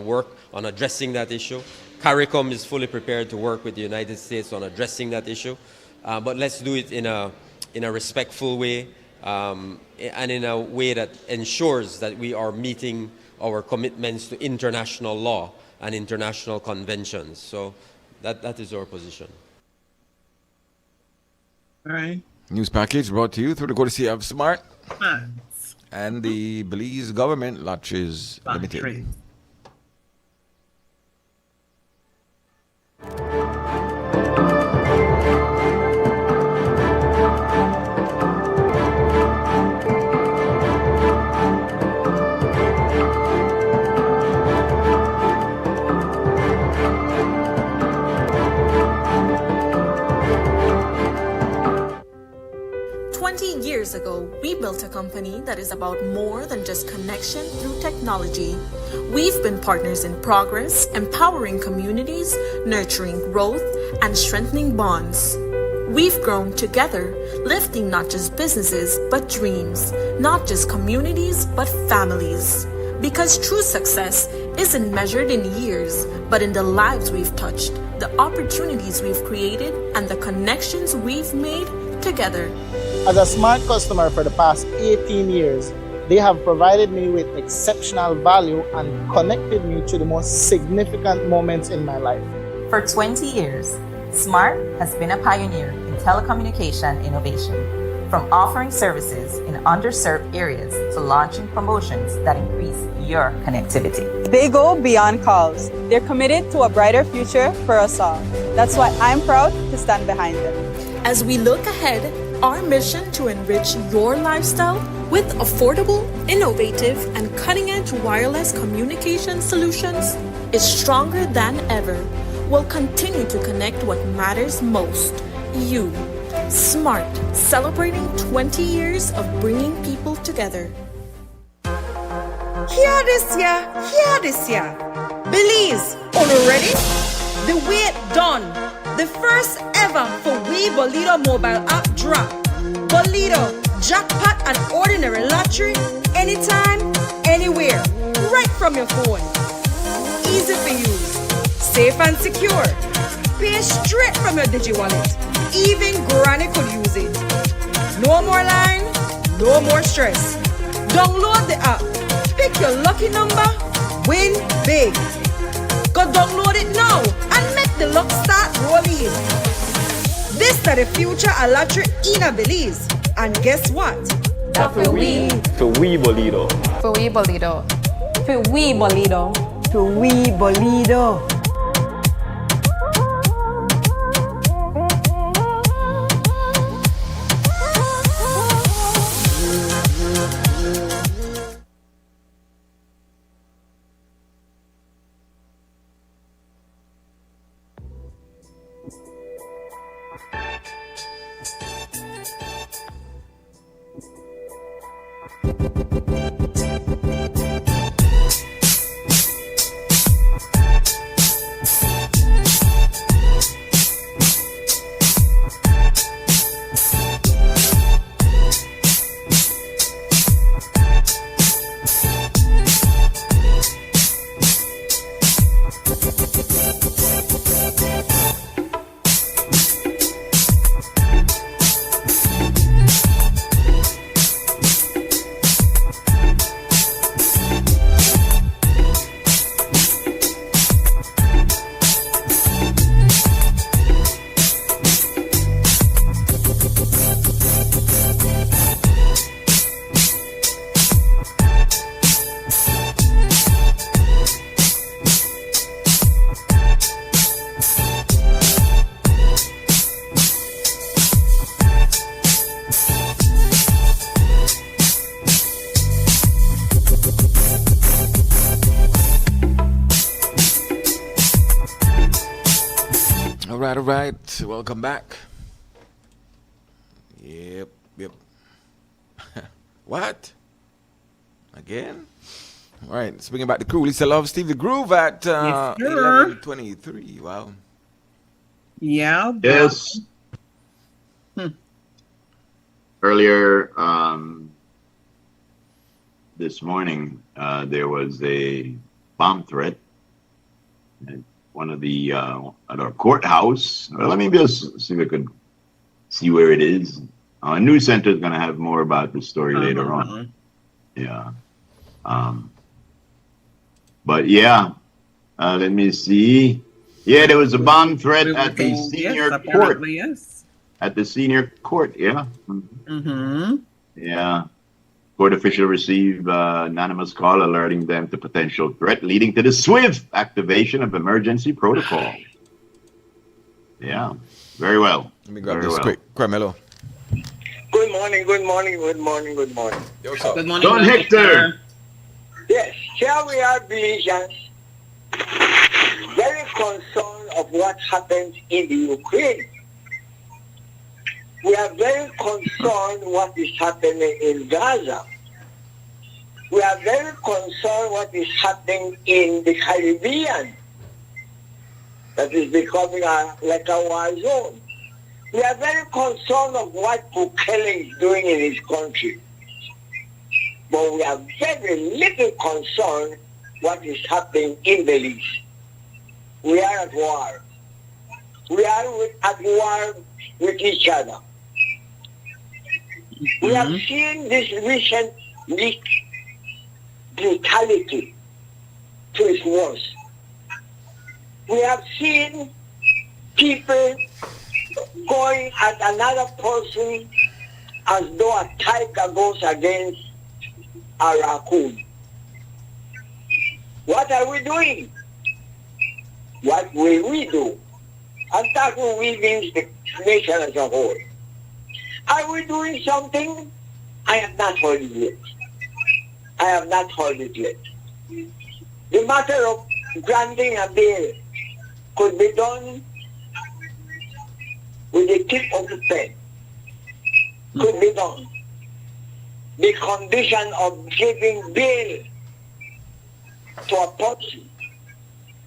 addressing that issue. CARICOM is fully prepared to work with the United States on addressing that issue. But let's do it in a respectful way and in a way that ensures that we are meeting our commitments to international law and international conventions. So that is our position. All right. News package brought to you through the courtesy of Smart and the Belize Government Lotteries Limited. 20 years ago, we built a company that is about more than just connection through technology. We've been partners in progress, empowering communities, nurturing growth, and strengthening bonds. We've grown together, lifting not just businesses, but dreams, not just communities, but families. Because true success isn't measured in years, but in the lives we've touched, the opportunities we've created, and the connections we've made together. As a Smart customer for the past 18 years, they have provided me with exceptional value and connected me to the most significant moments in my life. For 20 years, Smart has been a pioneer in telecommunication innovation, from offering services in underserved areas to launching promotions that increase your connectivity. They go beyond calls. They're committed to a brighter future for us all. That's why I'm proud to stand behind them. As we look ahead, our mission to enrich your lifestyle with affordable, innovative, and cutting-edge wireless communication solutions is stronger than ever. We'll continue to connect what matters most, you. Smart, celebrating 20 years of bringing people together. Hear this, yeah. Belize, ready? The wait done. The first ever for We Bolito mobile app drop. Bolito, jackpot and ordinary lottery, anytime, anywhere, right from your phone. Easy for use, safe and secure. Pay straight from your DigiWallet. Even Granny could use it. No more line, no more stress. Download the app, pick your lucky number, win big. Go download it now and make the luck start rolling. This is the future of lottery in a Belize. And guess what? For we Bolito. For we Bolito. For we Bolito. For we Bolito. All right. Welcome back. Yep. What? Again? All right, let's bring it back to crew. Lisa Love, Steve the Groove at Yes, sir. 11:23. Wow. Yeah. Yes. Earlier this morning, there was a bomb threat at one of the at our courthouse. Well, let me just see if I could see where it is. News Center is going to have more about the story later on. Yeah. But yeah, let me see. Yeah, there was a bomb threat at the senior court. Apparently, yes. At the senior court, yeah. Mm-hmm. Yeah. Court official received anonymous call alerting them to potential threat, leading to the swift activation of emergency protocol. Yeah. Very well. Let me grab this quick. Carmelo. Good morning, good morning, good morning, good morning. Good morning, Don Hector. Yes, here we are, Belizeans, very concerned of what happens in the Ukraine. We are very concerned what is happening in Gaza. We are very concerned what is happening in the Caribbean. That is becoming like a war zone. We are very concerned of what Bukele is doing in his country. But we are very little concerned what is happening in Belize. We are at war. We are at war with each other. We have seen this recent week brutality to its worst. We have seen people going at another person as though a tiger goes against a raccoon. What are we doing? What will we do? And that will we means the nation as a whole. Are we doing something? I have not heard it yet. I have not heard it yet. The matter of granting a bail could be done with the tip of the pen. Could be done. The condition of giving bail to a person,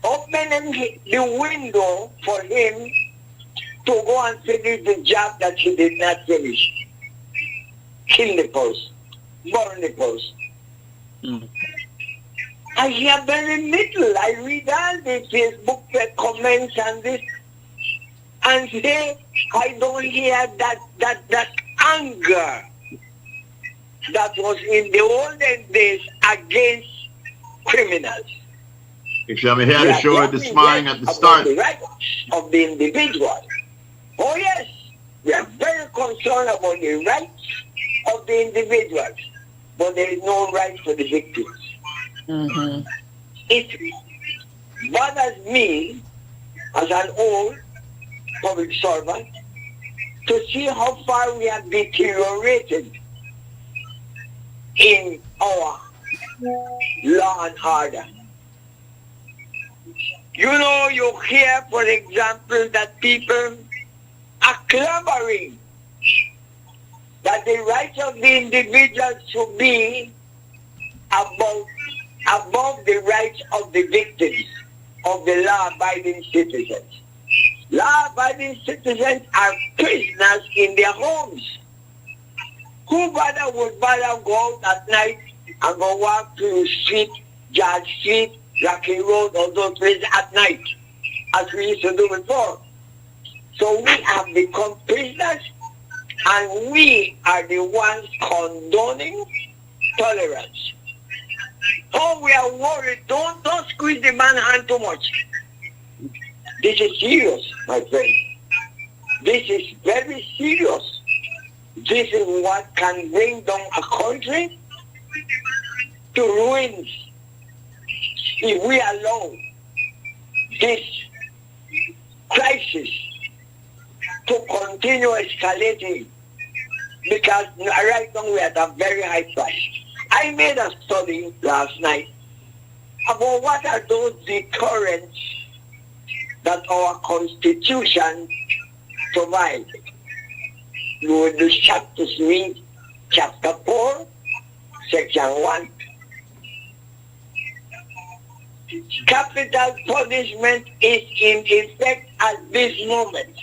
opening the window for him to go and finish the job that he did not finish. Kill the person, burn the person. I hear very little. I read all the Facebook comments and this, and say I don't hear that anger that was in the olden days against criminals. Actually, I'm here to show it this morning at the start. The rights of the individual. Oh yes, we are very concerned about the rights of the individuals, but there is no right for the victims. It bothers me as an old public servant to see how far we have deteriorated in our law and order. You know, you hear, for example, that people are clamoring that the rights of the individual should be above the rights of the victims of the law-abiding citizens. Law-abiding citizens are prisoners in their homes. Who would bother go out at night and go walk to the street, George Street, Rocky Road, or those places at night, as we used to do before? So we have become prisoners, and we are the ones condoning tolerance. Oh, we are worried. Don't squeeze the man's hand too much. This is serious, my friend. This is very serious. This is what can bring down a country to ruins if we allow this crisis to continue escalating, because right now we are at a very high price. I made a study last night about what are those deterrents that our Constitution provides. You will do chapter 3, chapter 4, Section 1. Capital punishment is in effect at this moment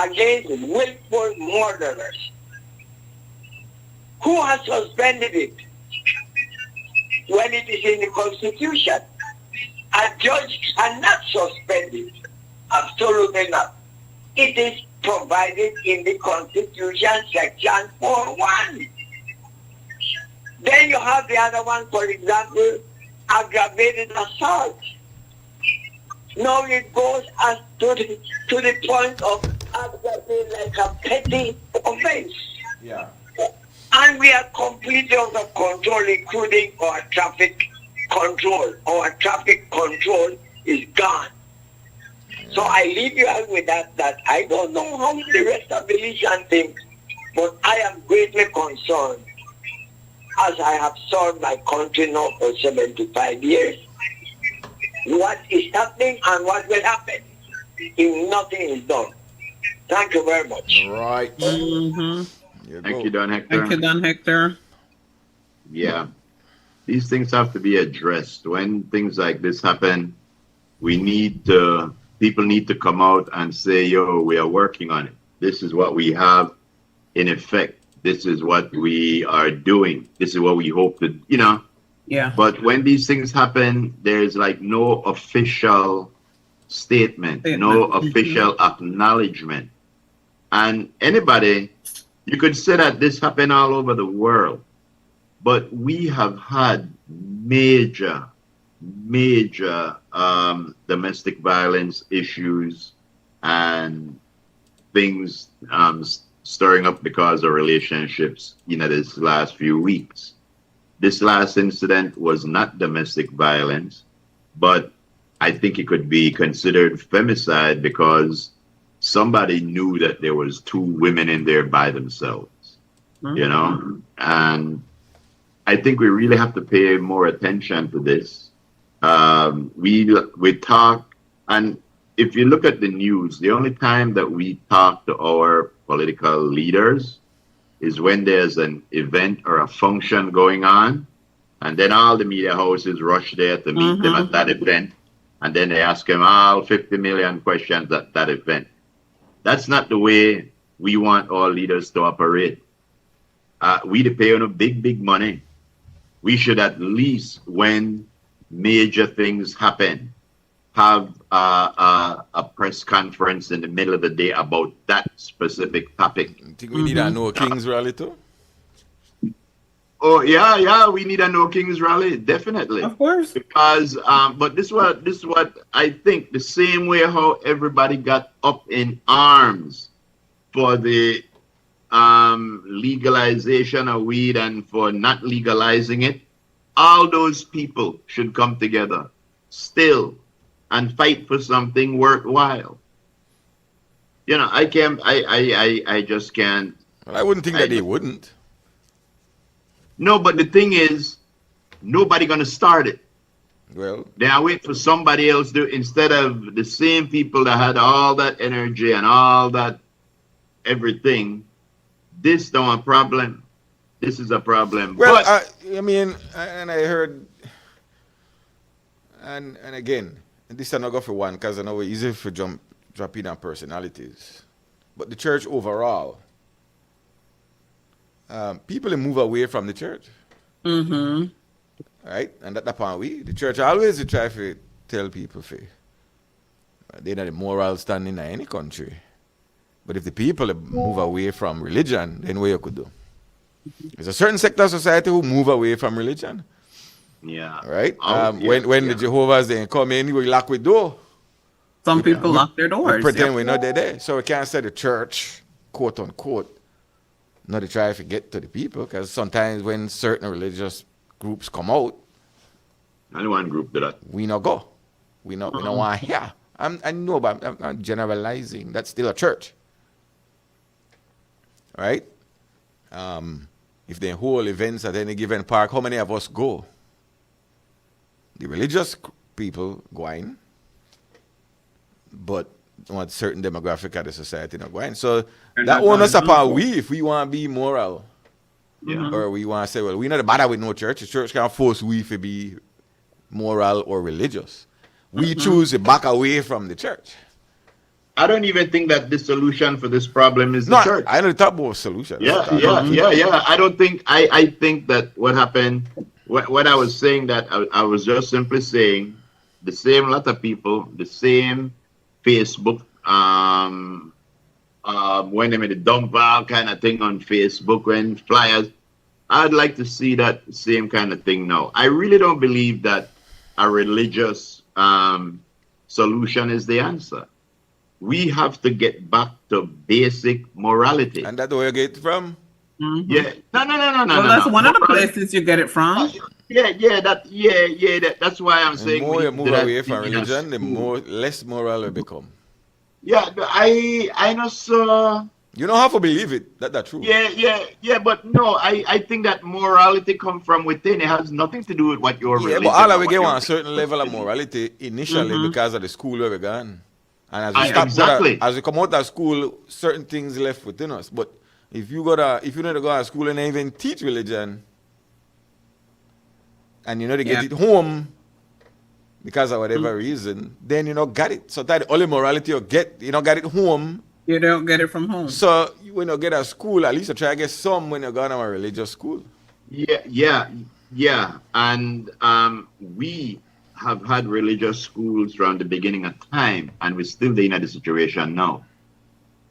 against willful murderers. Who has suspended it? When it is in the Constitution. A judge cannot suspend it. Absolutely not. It is provided in the Constitution, Section 4.1. Then you have the other one, for example, aggravated assault. Now it goes as to the point of aggravated like a petty offense. Yeah. And we are completely out of control, including our traffic control. Our traffic control is gone. So I leave you out with that I don't know how the rest of the nation thinks, but I am greatly concerned, as I have served my country now for 75 years, what is happening and what will happen if nothing is done. Thank you very much. Right. Thank you, Don Hector. Thank you, Don Hector. Yeah. These things have to be addressed. When things like this happen, people need to come out and say, yo, we are working on it. This is what we have in effect. This is what we are doing. This is what we hope to, Yeah. But when these things happen, there's like no official statement, no official acknowledgement. And anybody, you could say that this happened all over the world, but we have had major domestic violence issues and things stirring up because of relationships, this last few weeks. This last incident was not domestic violence, but I think it could be considered femicide because somebody knew that there was two women in there by themselves, and I think we really have to pay more attention to this. We talk, and if you look at the news, the only time that we talk to our political leaders is when there's an event or a function going on, and then all the media houses rush there to meet them at that event, and then they ask them all 50 million questions at that event. That's not the way we want our leaders to operate. We pay on a big money. We should at least, when major things happen, have a press conference in the middle of the day about that specific topic. I think we need a No Kings rally too. Oh yeah, we need a No Kings rally, definitely. Of course. Because but this is what I think. The same way how everybody got up in arms for the legalization of weed and for not legalizing it, all those people should come together still and fight for something worthwhile. I just can't. Well, I wouldn't think that they wouldn't. No, but the thing is, nobody gonna start it. Well, then I wait for somebody else to, instead of the same people that had all that energy and all that everything. This don't a problem. This is a problem. Well, but, I mean, and I heard, and again, this is not go for one because I know it's easy for drop in on personalities, but the church overall. People move away from the church. Right? And that point the church always try to tell people they're not a moral standing in any country. But if the people move away from religion, then what you could do? There's a certain sector of society who move away from religion. Yeah. Right? When the Jehovah's they come in, we lock the door. Some people lock their doors. We pretend we're not there. So we can't say the church, quote unquote, not to try to get to the people, because sometimes when certain religious groups come out, only one group did that. We not go. We don't want to hear. I know, but I'm not generalizing. That's still a church. Right? If they hold events at any given park, how many of us go? The religious people going, but one certain demographic of the society not going. So that one us apart we if we want to be moral. Yeah. Or we want to say, well, we not bother with no church. The church can't force we to be moral or religious. We choose to back away from the church. I don't even think that the solution for this problem is the church. I don't talk about solution. Yeah. I don't think, I think that what happened, when I was saying that, I was just simply saying the same lot of people, the same Facebook, when they made the dump out kind of thing on Facebook, when flyers, I'd like to see that same kind of thing now. I really don't believe that a religious solution is the answer. We have to get back to basic morality. And that's where you get it from? Yeah. No. Well, that's one of the places you get it from. That's why I'm saying. The more you move away from religion, the less moral you become. Yeah, I know, so. You don't have to believe it. That's true. Yeah, but no, I think that morality comes from within. It has nothing to do with what your religion. Yeah, but all of we get on a certain level of morality initially because of the school where we're going. And as we come out of school, certain things left within us. But if you need to go to school and even teach religion, and you know to get it home because of whatever reason, then you don't got it. So that the only morality you get, you don't get it home. You don't get it from home. So when you get a school, at least you try to get some when you go to a religious school. Yeah. And we have had religious schools from the beginning of time, and we're still in the situation now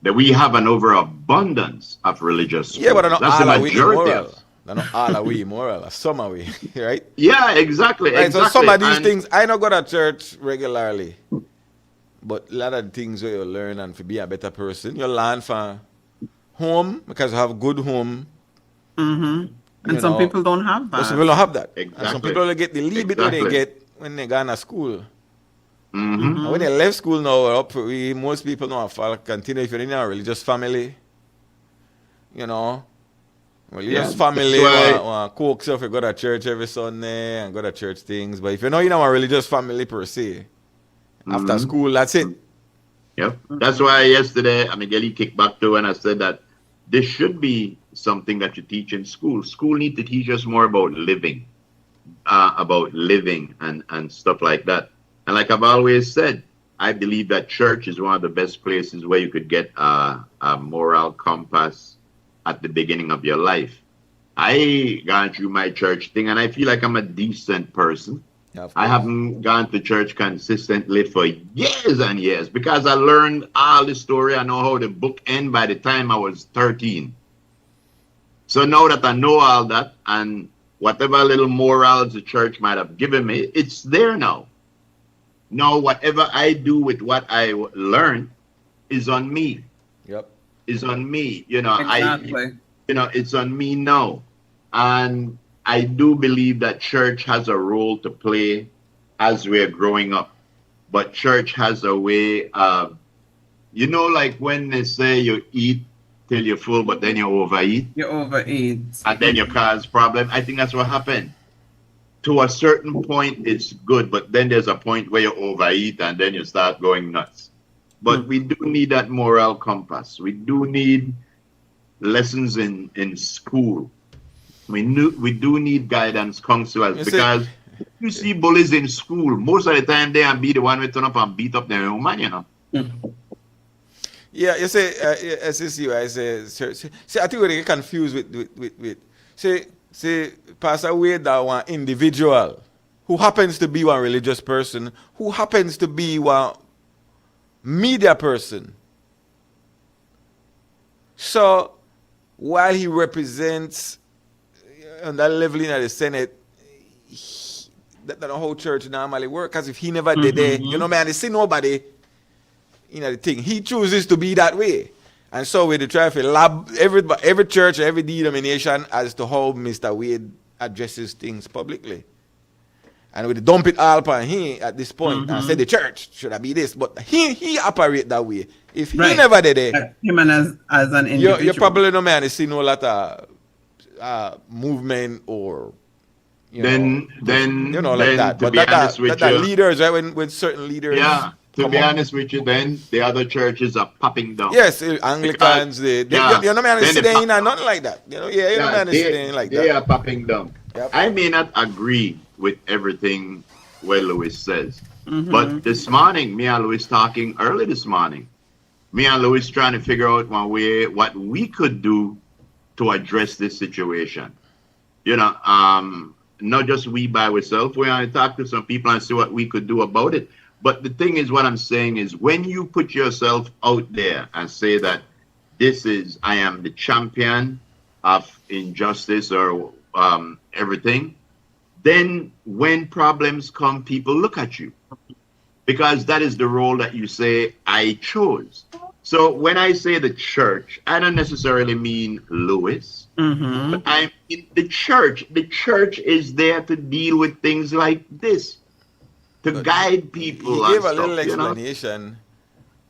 that we have an overabundance of religious schools. Yeah, but that's all the majority of. They're not all are we immoral. Some are we, right? Yeah, exactly. Right, exactly. So some of these things, I don't go to church regularly, but a lot of the things where you learn and to be a better person, you learn from home because you have good home. And some people don't have that. Some people don't have that. Exactly. And some people only get the little bit what they get when they go to school. And when they left school now, most people know how to continue if you're in a religious family. Religious family want coax you if you go to church every Sunday and go to church things. But if you're not in a religious family per se, after school, that's it. Yep. That's why yesterday, Miguel kicked back to when I said that this should be something that you teach in school. School need to teach us more about living and stuff like that. And like I've always said, I believe that church is one of the best places where you could get a moral compass at the beginning of your life. I gone through my church thing and I feel like I'm a decent person. I haven't gone to church consistently for years and years because I learned all the story. I know how the book ends by the time I was 13. So now that I know all that and whatever little morals the church might have given me, it's there now. Now, whatever I do with what I learned is on me. Yep. Is on me. Exactly. It's on me now. And I do believe that church has a role to play as we're growing up. But church has a way of, like when they say you eat till you're full, but then you overeat. You overeat. And then you cause problem. I think that's what happened. To a certain point, it's good, but then there's a point where you overeat and then you start going nuts. But we do need that moral compass. We do need lessons in school. We do need guidance counselors because you see bullies in school. Most of the time, they be the one who turn up and beat up their own man, Yeah, you say, SSU, I say, I think we get confused with say, Pastor Wade, that one individual who happens to be one religious person, who happens to be one media person. So, while he represents on that level in the Senate, that's not how church normally works. Because if he never did it, man, they see nobody the thing. He chooses to be that way. And so we try to lab every church, every denomination as to how Mr. Wade addresses things publicly. And we dump it all upon him at this point and say the church should have be this. But he operate that way. If he never did it, him and as an individual. You probably no man, you see no lot of movement or like that. But that leaders, right? When certain leaders to be honest with you, then the other churches are popping down. Yes, Anglicans, you know, man, then they ain't nothing like that. You know, you know, man, they ain't like they that. are popping down. Yep. I may not agree with everything what Louis says, Mm-hmm. but this morning, me and Louis talking early this morning, me and Louis trying to figure out one way what we could do to address this situation. You know, not just we by ourselves. We want to talk to some people and see what we could do about it. But the thing is, what I'm saying is, when you put yourself out there and say that I am the champion of injustice or everything, then when problems come, people look at you, because that is the role that you say I chose. So when I say the church, I don't necessarily mean Louis. Mm-hmm. But I mean the church. The church is there to deal with things like this, to guide people. He gave a and little stuff, you know? explanation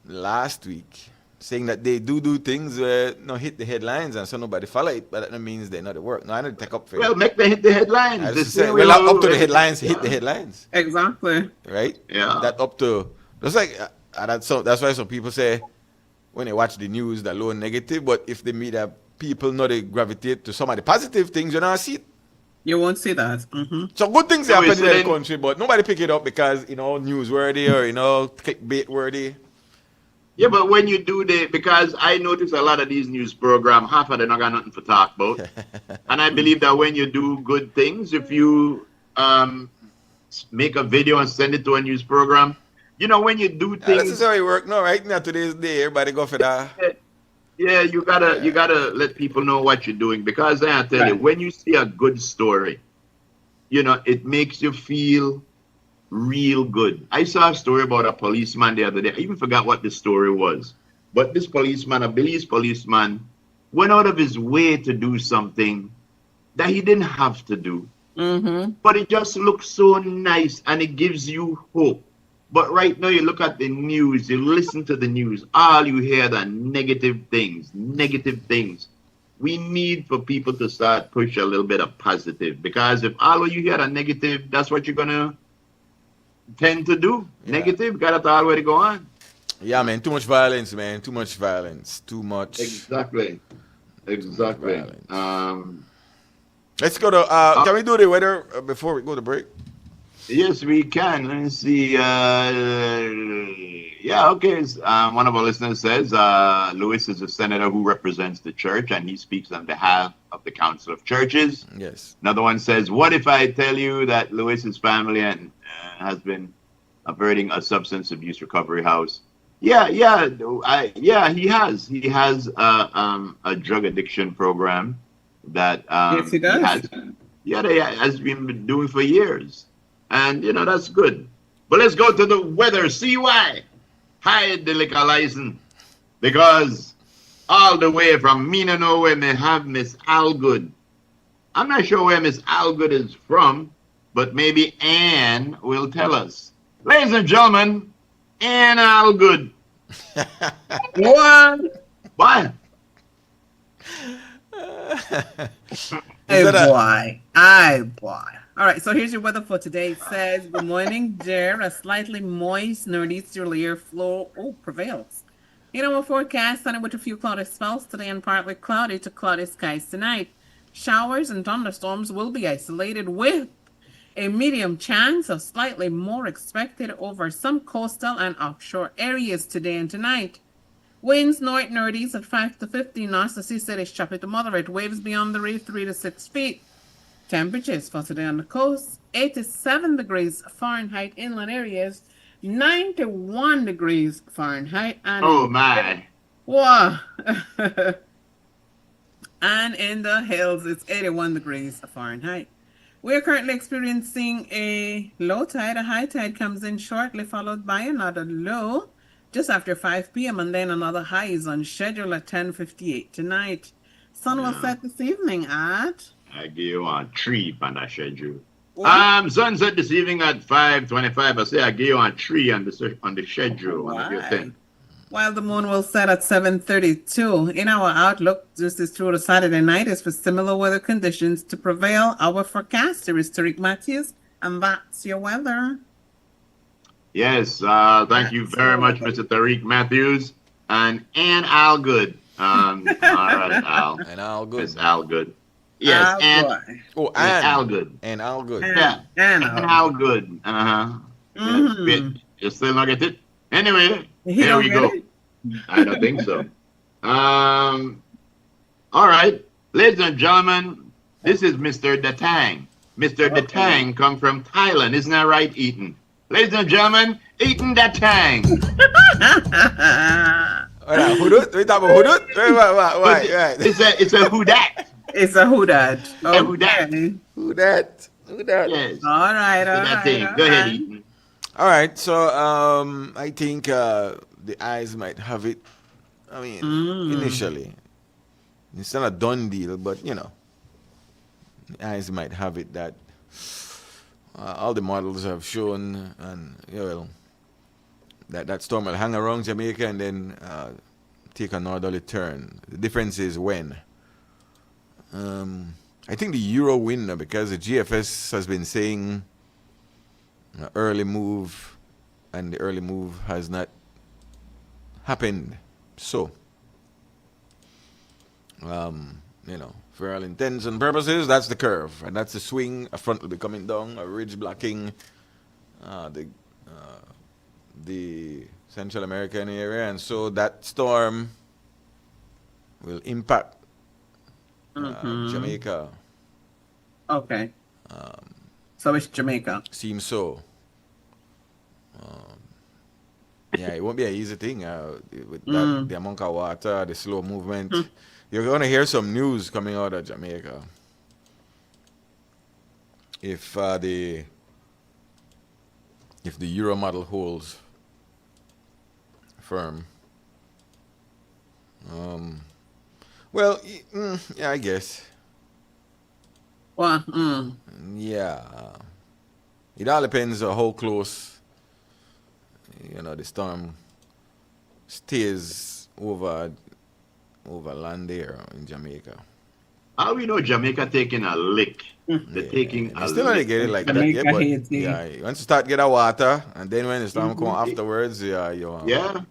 last week, saying that they do things where hit the headlines and so nobody follow it, but that means they're not at work. No, I need to take up for it. Well, make them hit the headlines. I The just say, same well, way up to the we- headlines, yeah. hit the headlines, Exactly. right? Yeah. That up to that's like that's why some people say when they watch the news that low and negative, but if the media people know they gravitate to some of the positive things, you don't see it. You won't see that. Mm-hmm. So good things So happen it's in the then- country, but nobody pick it up because newsworthy or clickbait worthy. Yeah, but when you do because I notice a lot of these news programs, half of them not got nothing to talk about. And I believe that when you do good things, if you make a video and send it to a news program, when you do That's things, how it work. No, right now today's day, everybody go for that. yeah, you gotta let people know what you're doing, because I tell you, Right. when you see a good story, it makes you feel real good. I saw a story about a policeman the other day. I even forgot what the story was. But this policeman, a Belize policeman, went out of his way to do something that he didn't have to do. Mm-hmm. But it just looks so nice and it gives you hope. But right now you look at the news, you listen to the news, all you hear are negative things, negative things. We need for people to start push a little bit of positive, because if all you hear are negative, that's what you're going to tend to do. Yeah. Negative, got to already go on. Yeah, man, too much violence, man. Too much violence. Too much. Exactly. Let's go to, can we do the weather before we go to break? Yes, we can. Let me see. Okay. One of our listeners says Louis is a senator who represents the church, and he speaks on behalf of the Council of Churches. Yes. Another one says, what if I tell you that Louis's family has been averting a substance abuse recovery house? He has. He has a drug addiction program that Yes, he does. he has been doing for years. And, that's good. But let's go to the weather. See why? Hide the liquor license. Because all the way from me to know where me have Miss Algood. I'm not sure where Miss Algood is from, but maybe Ann will tell us. Ladies and gentlemen, Ann Algood. What? Why? Boy. All right, so here's your weather for today. It says, good morning, dear. A slightly moist northeasterly air flow prevails. In our forecast, sunny with a few cloudy spells today and partly cloudy to cloudy skies tonight. Showers and thunderstorms will be isolated with a medium chance of slightly more expected over some coastal and offshore areas today and tonight. Winds northeast at 5 to 15 knots. The seaside is choppy to moderate. Waves beyond the reef 3 to 6 feet. Temperatures for today on the coast, 87 degrees Fahrenheit inland areas, 91 degrees Fahrenheit. And Oh, my. wow. And in the hills, it's 81 degrees Fahrenheit. We are currently experiencing a low tide. A high tide comes in shortly, followed by another low just after 5 p.m. And then another high is on schedule at 10:58 tonight. Sun will set this evening at... I give you a 3 on that schedule. What? Sunset this evening at 5:25. I say I give you a 3 on the schedule. On your Why? thing. While the moon will set at 7:32. In our outlook, this is through the Saturday night, is for similar weather conditions to prevail. Our forecaster is Tariq Matthews, and that's your weather. Yes, thank you very much, Mr. Tariq Matthews and Ann Algood. All right, Al. And Al Good. It's Al Good. Yes, Al and boy. Oh, Al Good. And Al Good. Yeah, And and Al Good. Uh-huh. Yes, you still not get it? Anyway, He there don't we get go. it? I don't think so. All right, ladies and gentlemen, this is Mr. Datang. Mr. Datang come from Thailand, isn't that right, Eaton? Ladies and gentlemen, Eaton Datang. Hudut? We talk about Hudut? Right. It's a who dat. It's a who dat. A who dat. Who that? Yes. All right. Go ahead, Eaton. All right, so I think the eyes might have it. I mean, initially, it's not a done deal, but you know, the eyes might have it that all the models have shown, and that storm will hang around Jamaica and then take a northerly turn. The difference is when. I think the Euro winner, because the GFS has been saying an early move, and the early move has not happened. So, for all intents and purposes, that's the curve, and that's the swing. A front will be coming down, a ridge blocking the Central American area, and so that storm will impact Jamaica. Okay. So it's Jamaica. Seems so. Yeah, it won't be an easy thing with that, the amount of water, the slow movement. You're going to hear some news coming out of Jamaica. If the Euro model holds firm. Well, yeah, I guess. Well, yeah. It all depends on how close, the storm stays over land there in Jamaica. How we know Jamaica taking a lick? They're taking a Still lick. not get it like Jamaica that, hates it. yeah. Once you start getting water, and then when the storm come afterwards, Yeah.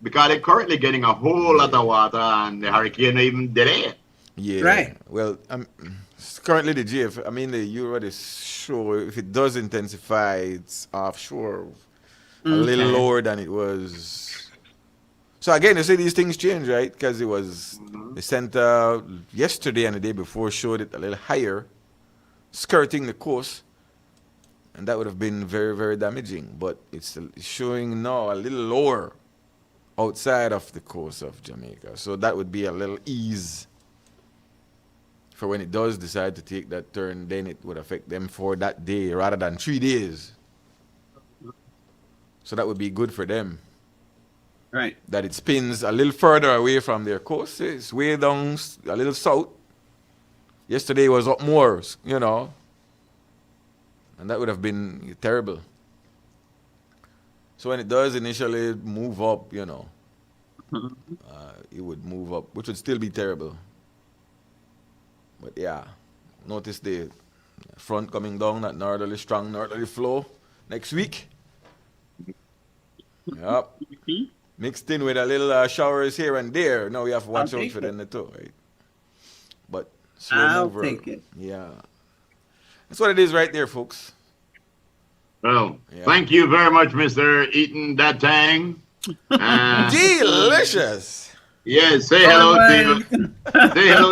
Because they're currently getting a whole lot of water, and the hurricane even delayed. Yeah. Right. Well, currently the the Euro is sure if it does intensify, it's offshore a little lower than it was. So again, you see these things change, right? Because it was the center yesterday and the day before showed it a little higher, skirting the coast, and that would have been very, very damaging. But it's showing now a little lower outside of the coast of Jamaica. So that would be a little ease for when it does decide to take that turn. Then it would affect them for that day rather than 3 days. So that would be good for them. Right. That it spins a little further away from their coast. It's way down a little south. Yesterday was up more, and that would have been terrible. So when it does initially move up, it would move up, which would still be terrible. But yeah, notice the front coming down, that strong northerly flow next week. Yep. Mixed in with a little showers here and there. Now we have to watch out for them too, right? But slow I'll mover. take it. Yeah. That's what it is right there, folks. Well, thank you very much, Mr. Eaton Datang. Delicious. Yes, say hello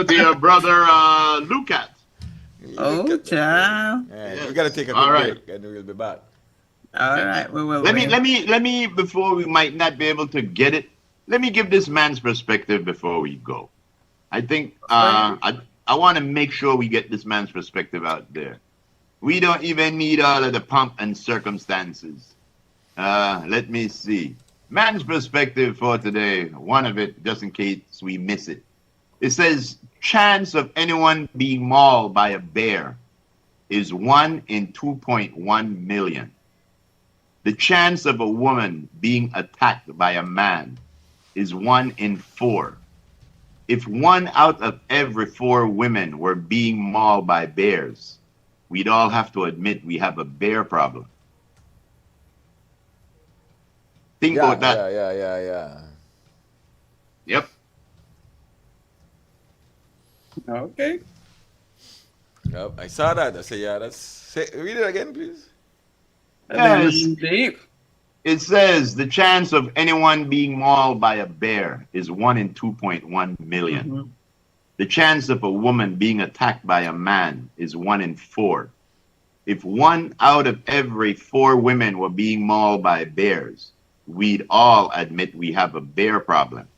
to your brother Lucas. Oh, child. Yeah, we gotta take a All quick right. break and we'll be back. All right, we will. Let me before we might not be able to get it, let me give this man's perspective before we go. I think I want to make sure we get this man's perspective out there. We don't even need all of the pomp and circumstances. Let me see. Man's perspective for today, one of it, just in case we miss it. It says, chance of anyone being mauled by a bear is 1 in 2.1 million. The chance of a woman being attacked by a man is 1 in 4. If 1 out of every 4 women were being mauled by bears, we'd all have to admit we have a bear problem. Think about that. Yeah. Yep. Okay. Yep, I saw that. I said, yeah, read it again, please. Yes. It says the chance of anyone being mauled by a bear is 1 in 2.1 million. Mm-hmm. The chance of a woman being attacked by a man is 1 in 4. If 1 out of every 4 women were being mauled by bears, we'd all admit we have a bear problem.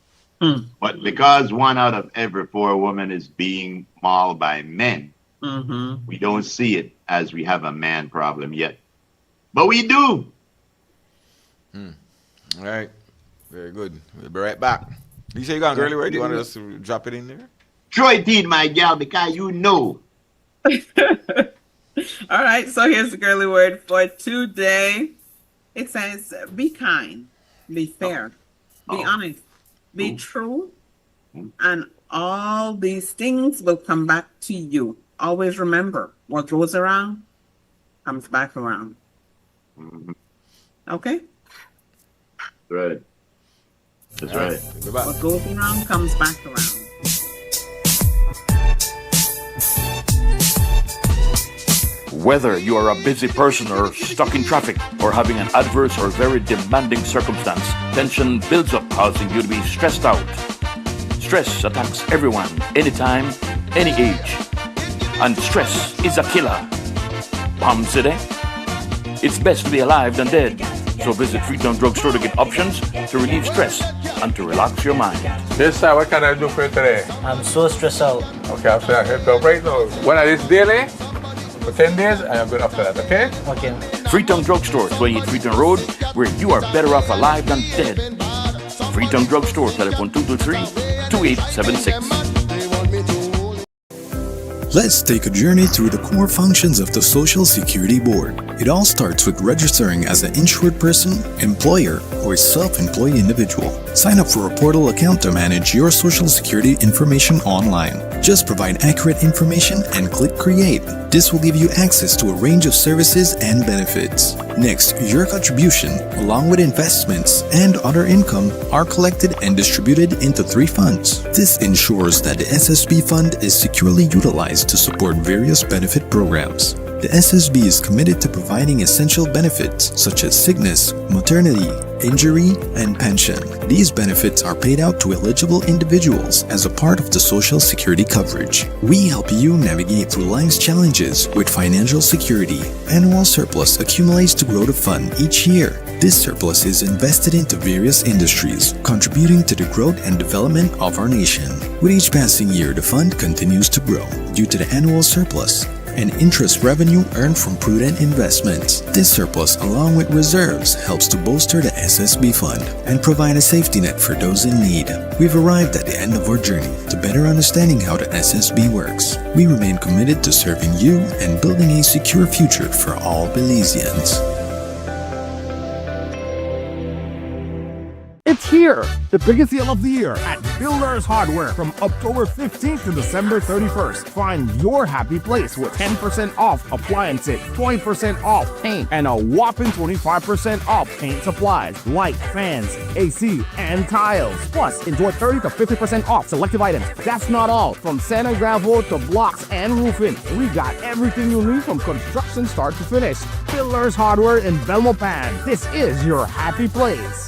But because 1 out of every 4 women is being mauled by men, we don't see it as we have a man problem yet. But we do. All right. Very good. We'll be right back. You say you got an early word? You want us to drop it in there? Troy did, my gal, because you know. All right, so here's the girly word for today. It says, be kind, be fair, be honest, be true, and all these things will come back to you. Always remember, what goes around comes back around. Okay? Right. That's right. What goes around comes back around. Whether you are a busy person or stuck in traffic or having an adverse or very demanding circumstance, tension builds up, causing you to be stressed out. Stress attacks everyone, anytime, any age. And stress is a killer. Palm City? It's best to be alive than dead. So visit Freetown Drugstore to get options to relieve stress and to relax your mind. Yes, sir. What can I do for you today? I'm so stressed out. Okay, I'm saying I help you right now. When I this daily, for 10 days, I am good after that, okay? Okay. Freetown Drugstore, 28 Freetown Road, where you are better off alive than dead. Freetown Drugstore, telephone 223-2876. Let's take a journey through the core functions of the Social Security Board. It all starts with registering as an insured person, employer, or self-employed individual. Sign up for a portal account to manage your Social Security information online. Just provide accurate information and click Create. This will give you access to a range of services and benefits. Next, your contribution, along with investments and other income, are collected and distributed into 3 funds. This ensures that the SSB fund is securely utilized to support various benefit programs. The SSB is committed to providing essential benefits such as sickness, maternity, injury, and pension. These benefits are paid out to eligible individuals as a part of the Social Security coverage. We help you navigate through life's challenges with financial security. Annual surplus accumulates to grow the fund each year. This surplus is invested into various industries, contributing to the growth and development of our nation. With each passing year, the fund continues to grow due to the annual surplus and interest revenue earned from prudent investments. This surplus, along with reserves, helps to bolster the SSB fund and provide a safety net for those in need. We've arrived at the end of our journey to better understanding how the SSB works. We remain committed to serving you and building a secure future for all Belizeans. It's here, the biggest sale of the year at Builders Hardware from October 15th to December 31st. Find your happy place with 10% off appliances, 20% off paint, and a whopping 25% off paint supplies like fans, AC, and tiles. Plus, enjoy 30 to 50% off selective items. That's not all. From sand and gravel to blocks and roofing, we got everything you need from construction start to finish. Builders Hardware in Belmopan. This is your happy place.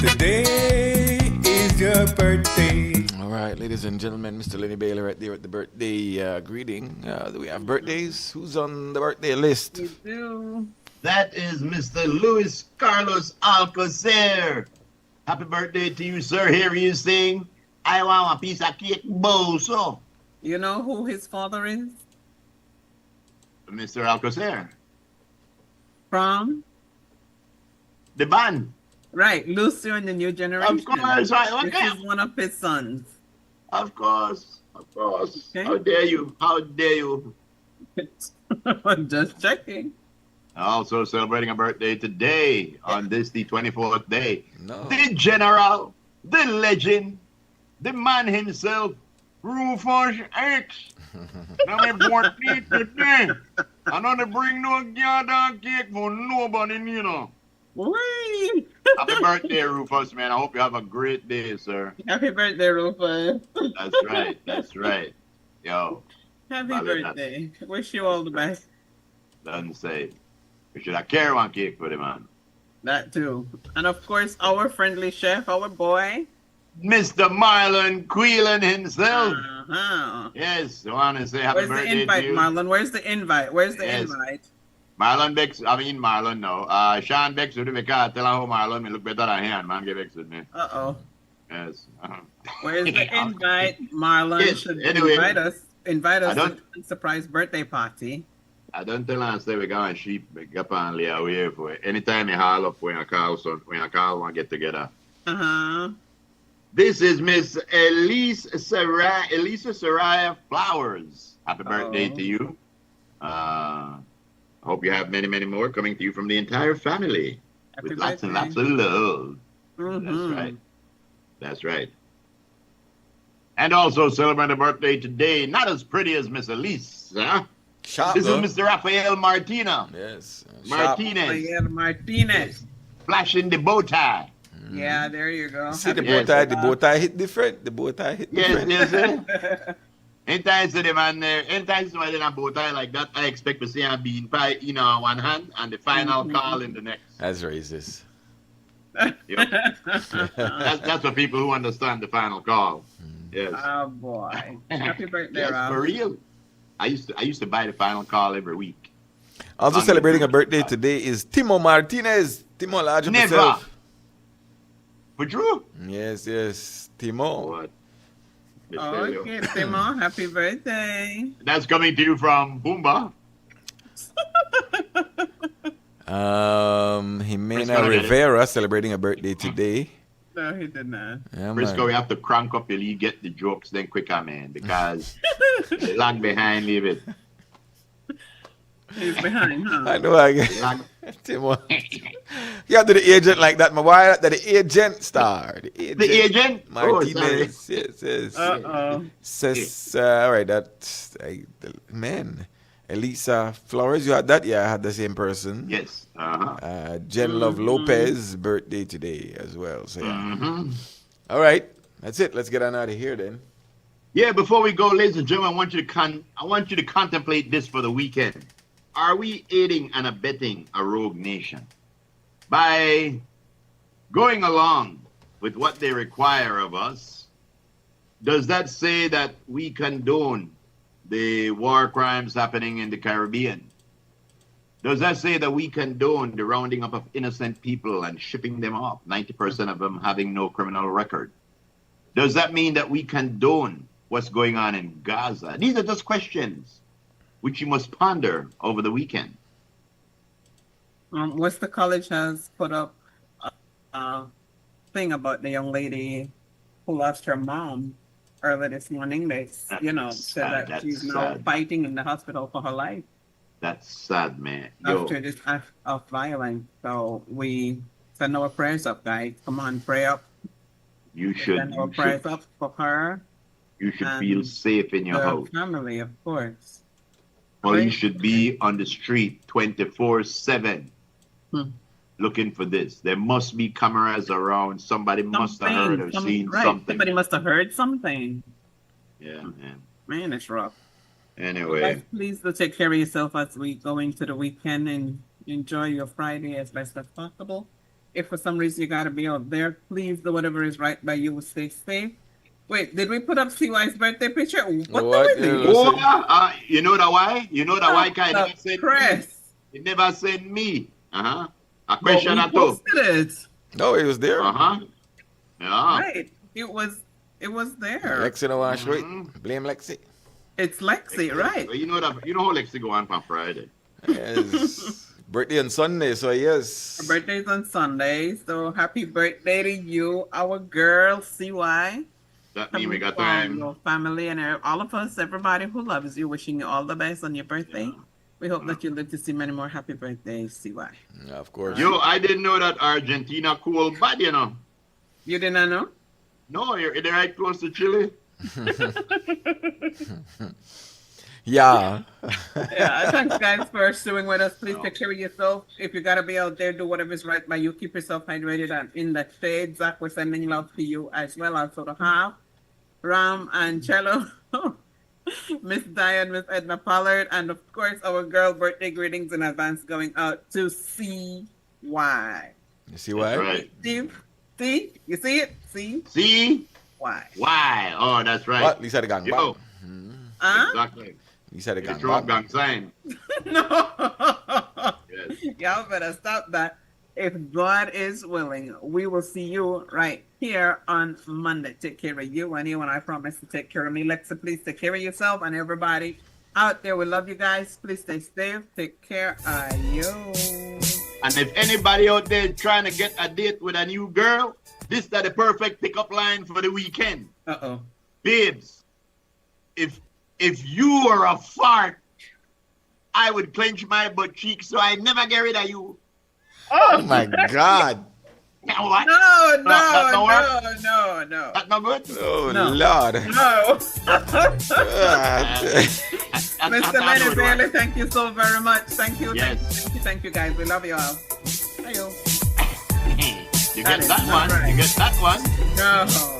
Today is your birthday. All right, ladies and gentlemen, Mr. Lenny Baylor right there at the birthday greeting. Do we have birthdays? Who's on the birthday list? We do. That is Mr. Luis Carlos Alcocer. Happy birthday to you, sir. Here he is saying, I want a piece of cake, boso. You know who his father is? Mr. Alcocer. From? The band. Right, Lucio and the New Generation. Of course, right. Okay. This is one of his sons. Of course. Okay. How dare you? How dare you? Just checking. Also celebrating a birthday today on this, the 24th day. No. The general, the legend, the man himself, Rufus X. Now my birthday today. I don't bring no goddamn cake for nobody, you know. Whee! Happy birthday, Rufus, man. I hope you have a great day, sir. Happy birthday, Rufus. That's right. That's right. Yo. Happy Valid birthday. Wish you all the best. Doesn't say. We should have carry one cake for the man. That too. And of course, our friendly chef, our boy. Mr. Marlon Queelan himself. Uh-huh. Yes, I want to say happy Where's birthday the invite, to you. Marlon? Where's the invite? Where's the Yes. invite? Marlon Bex, Marlon, no. Sean Bex would be tell her how Marlon me look better than him, man. Get Bex with me. Uh-oh. Yes. Where's the invite? Marlon Yes, should anyway. invite us I don't- to a surprise birthday party. I don't tell her say we go and sheep up and lay away for it. Anytime you haul up when I call one get together. Uh-huh. This is Miss Elisa Soraya Flowers. Happy birthday to you. Hope you have many, many more coming to you from the entire family. Happy with lots and birthday. lots of love. Mhm. That's right. That's right. And also celebrating a birthday today, not as pretty as Miss Elise, huh? Sharp, This though. is Mr. Rafael Martina. Yes. Martinez. Rafael Martinez. Flashing the bow tie. Yeah, there you go. See the Happy bow tie hit different. The bow tie hit Yes, different. yes, sir. Anytime see the man there, anytime somebody in a bow tie like that, I expect to see him being pie in one hand and the final call in the next. That's racist. That's for people who understand the final call. Yes. Oh boy. Happy birthday, Yes, Rob. for real. I used to buy the final call every week. Also celebrating a birthday today is Timo Martinez. Timo large of Never. himself. For true? Yes, yes. Timo. What? Okay, Timo, happy birthday. That's coming to you from Boomba. Jimena Frisco, Rivera celebrating a birthday today. No, he did not. Yeah, Frisco, man. you have to crank up your lead, get the jokes then quicker, man, because the lag behind, leave it. He's behind, huh? I know I get Lag. Timo. You have to do the agent like that, my why the agent star. The agent? Martinez. Yes, yes. Uh-oh. Says all right, that's man. Elisa Flores, you had that? Yeah, I had the same person. Yes. Jen Love Lopez, birthday today as well. So yeah. Mhm. All right, that's it. Let's get on out of here then. Yeah, before we go, ladies and gentlemen, I want you to contemplate this for the weekend. Are we aiding and abetting a rogue nation by going along with what they require of us? Does that say that we condone the war crimes happening in the Caribbean? Does that say that we condone the rounding up of innocent people and shipping them off, 90% of them having no criminal record? Does that mean that we condone what's going on in Gaza? These are just questions which you must ponder over the weekend. Worcester College has put up a thing about the young lady who lost her mom early this morning. They, said that that's she's now sad. fighting in the hospital for her life That's sad, man. Yo, after this act of violence. So we send our prayers up, guys. Come on, pray up. you should, Send our prayers up for her. you should and feel safe in your her house. family, of course. Police should be on the street 24/7 looking for this. There must be cameras around. Somebody must have heard or seen right. something. Somebody must have heard something. Yeah, man. Man, it's rough. Anyway, Guys, please do take care of yourself as we go into the weekend and enjoy your Friday as best as possible. if for some reason you gotta be out there, please do whatever is right by you. Stay safe. Wait, did we put up CY's birthday picture? What do we do? Oh, you know that why? You know that why? Kai never said press. me. He never said me. A question at all. Posted it. No, it was there. Yeah. Right. It was there. Lexi no want show it. Blame Lexi. It's Lexi, right? You know that. You know how Lexi go on Friday. Yes. Birthday on Sunday, so yes. Her birthday's on Sunday, so happy birthday to you, our girl, CY. That means we got time. Your family and all of us, everybody who loves you, wishing you all the best on your birthday. Yeah. We hope that you live to see many more happy birthdays, CY. Yeah, of course. Yo, I didn't know that Argentina cool bad, you know. You did not know? No, you're right close to Chile. Yeah. Yeah, thanks guys for staying with us. Please take care of yourself. If you gotta be out there, do whatever's right by you. Keep yourself hydrated and in the shade. Zach, we're sending love to you as well. Also to Half, Ram and Cello, Miss Diane, Miss Edna Pollard, and of course our girl birthday greetings in advance going out to CY. You see why? Right. Steve, see? You see it? See? See? Why? Why? Oh, that's right. What? Lisa the gang back. Exactly. Lisa the gang back. back. Gang sign. No. Yes. Y'all better stop that. If God is willing, we will see you right here on Monday. Take care of you and you, and I promise to take care of me. Lexa, please take care of yourself and everybody out there. We love you guys. Please stay safe. Take care of you. And if anybody out there is trying to get a date with a new girl, this is the perfect pickup line for the weekend. Uh-oh. Babes, if you were a fart, I would clench my butt cheek so I never get rid of you. Oh my God. Now what? No. That's not good? Oh, No. Lord. No. Mr. Mr. Lenny Bailey, thank you so very much. Thank you. Yes. Thank you, guys. We love you all. Bye. You get that one. Right. You get that one. No.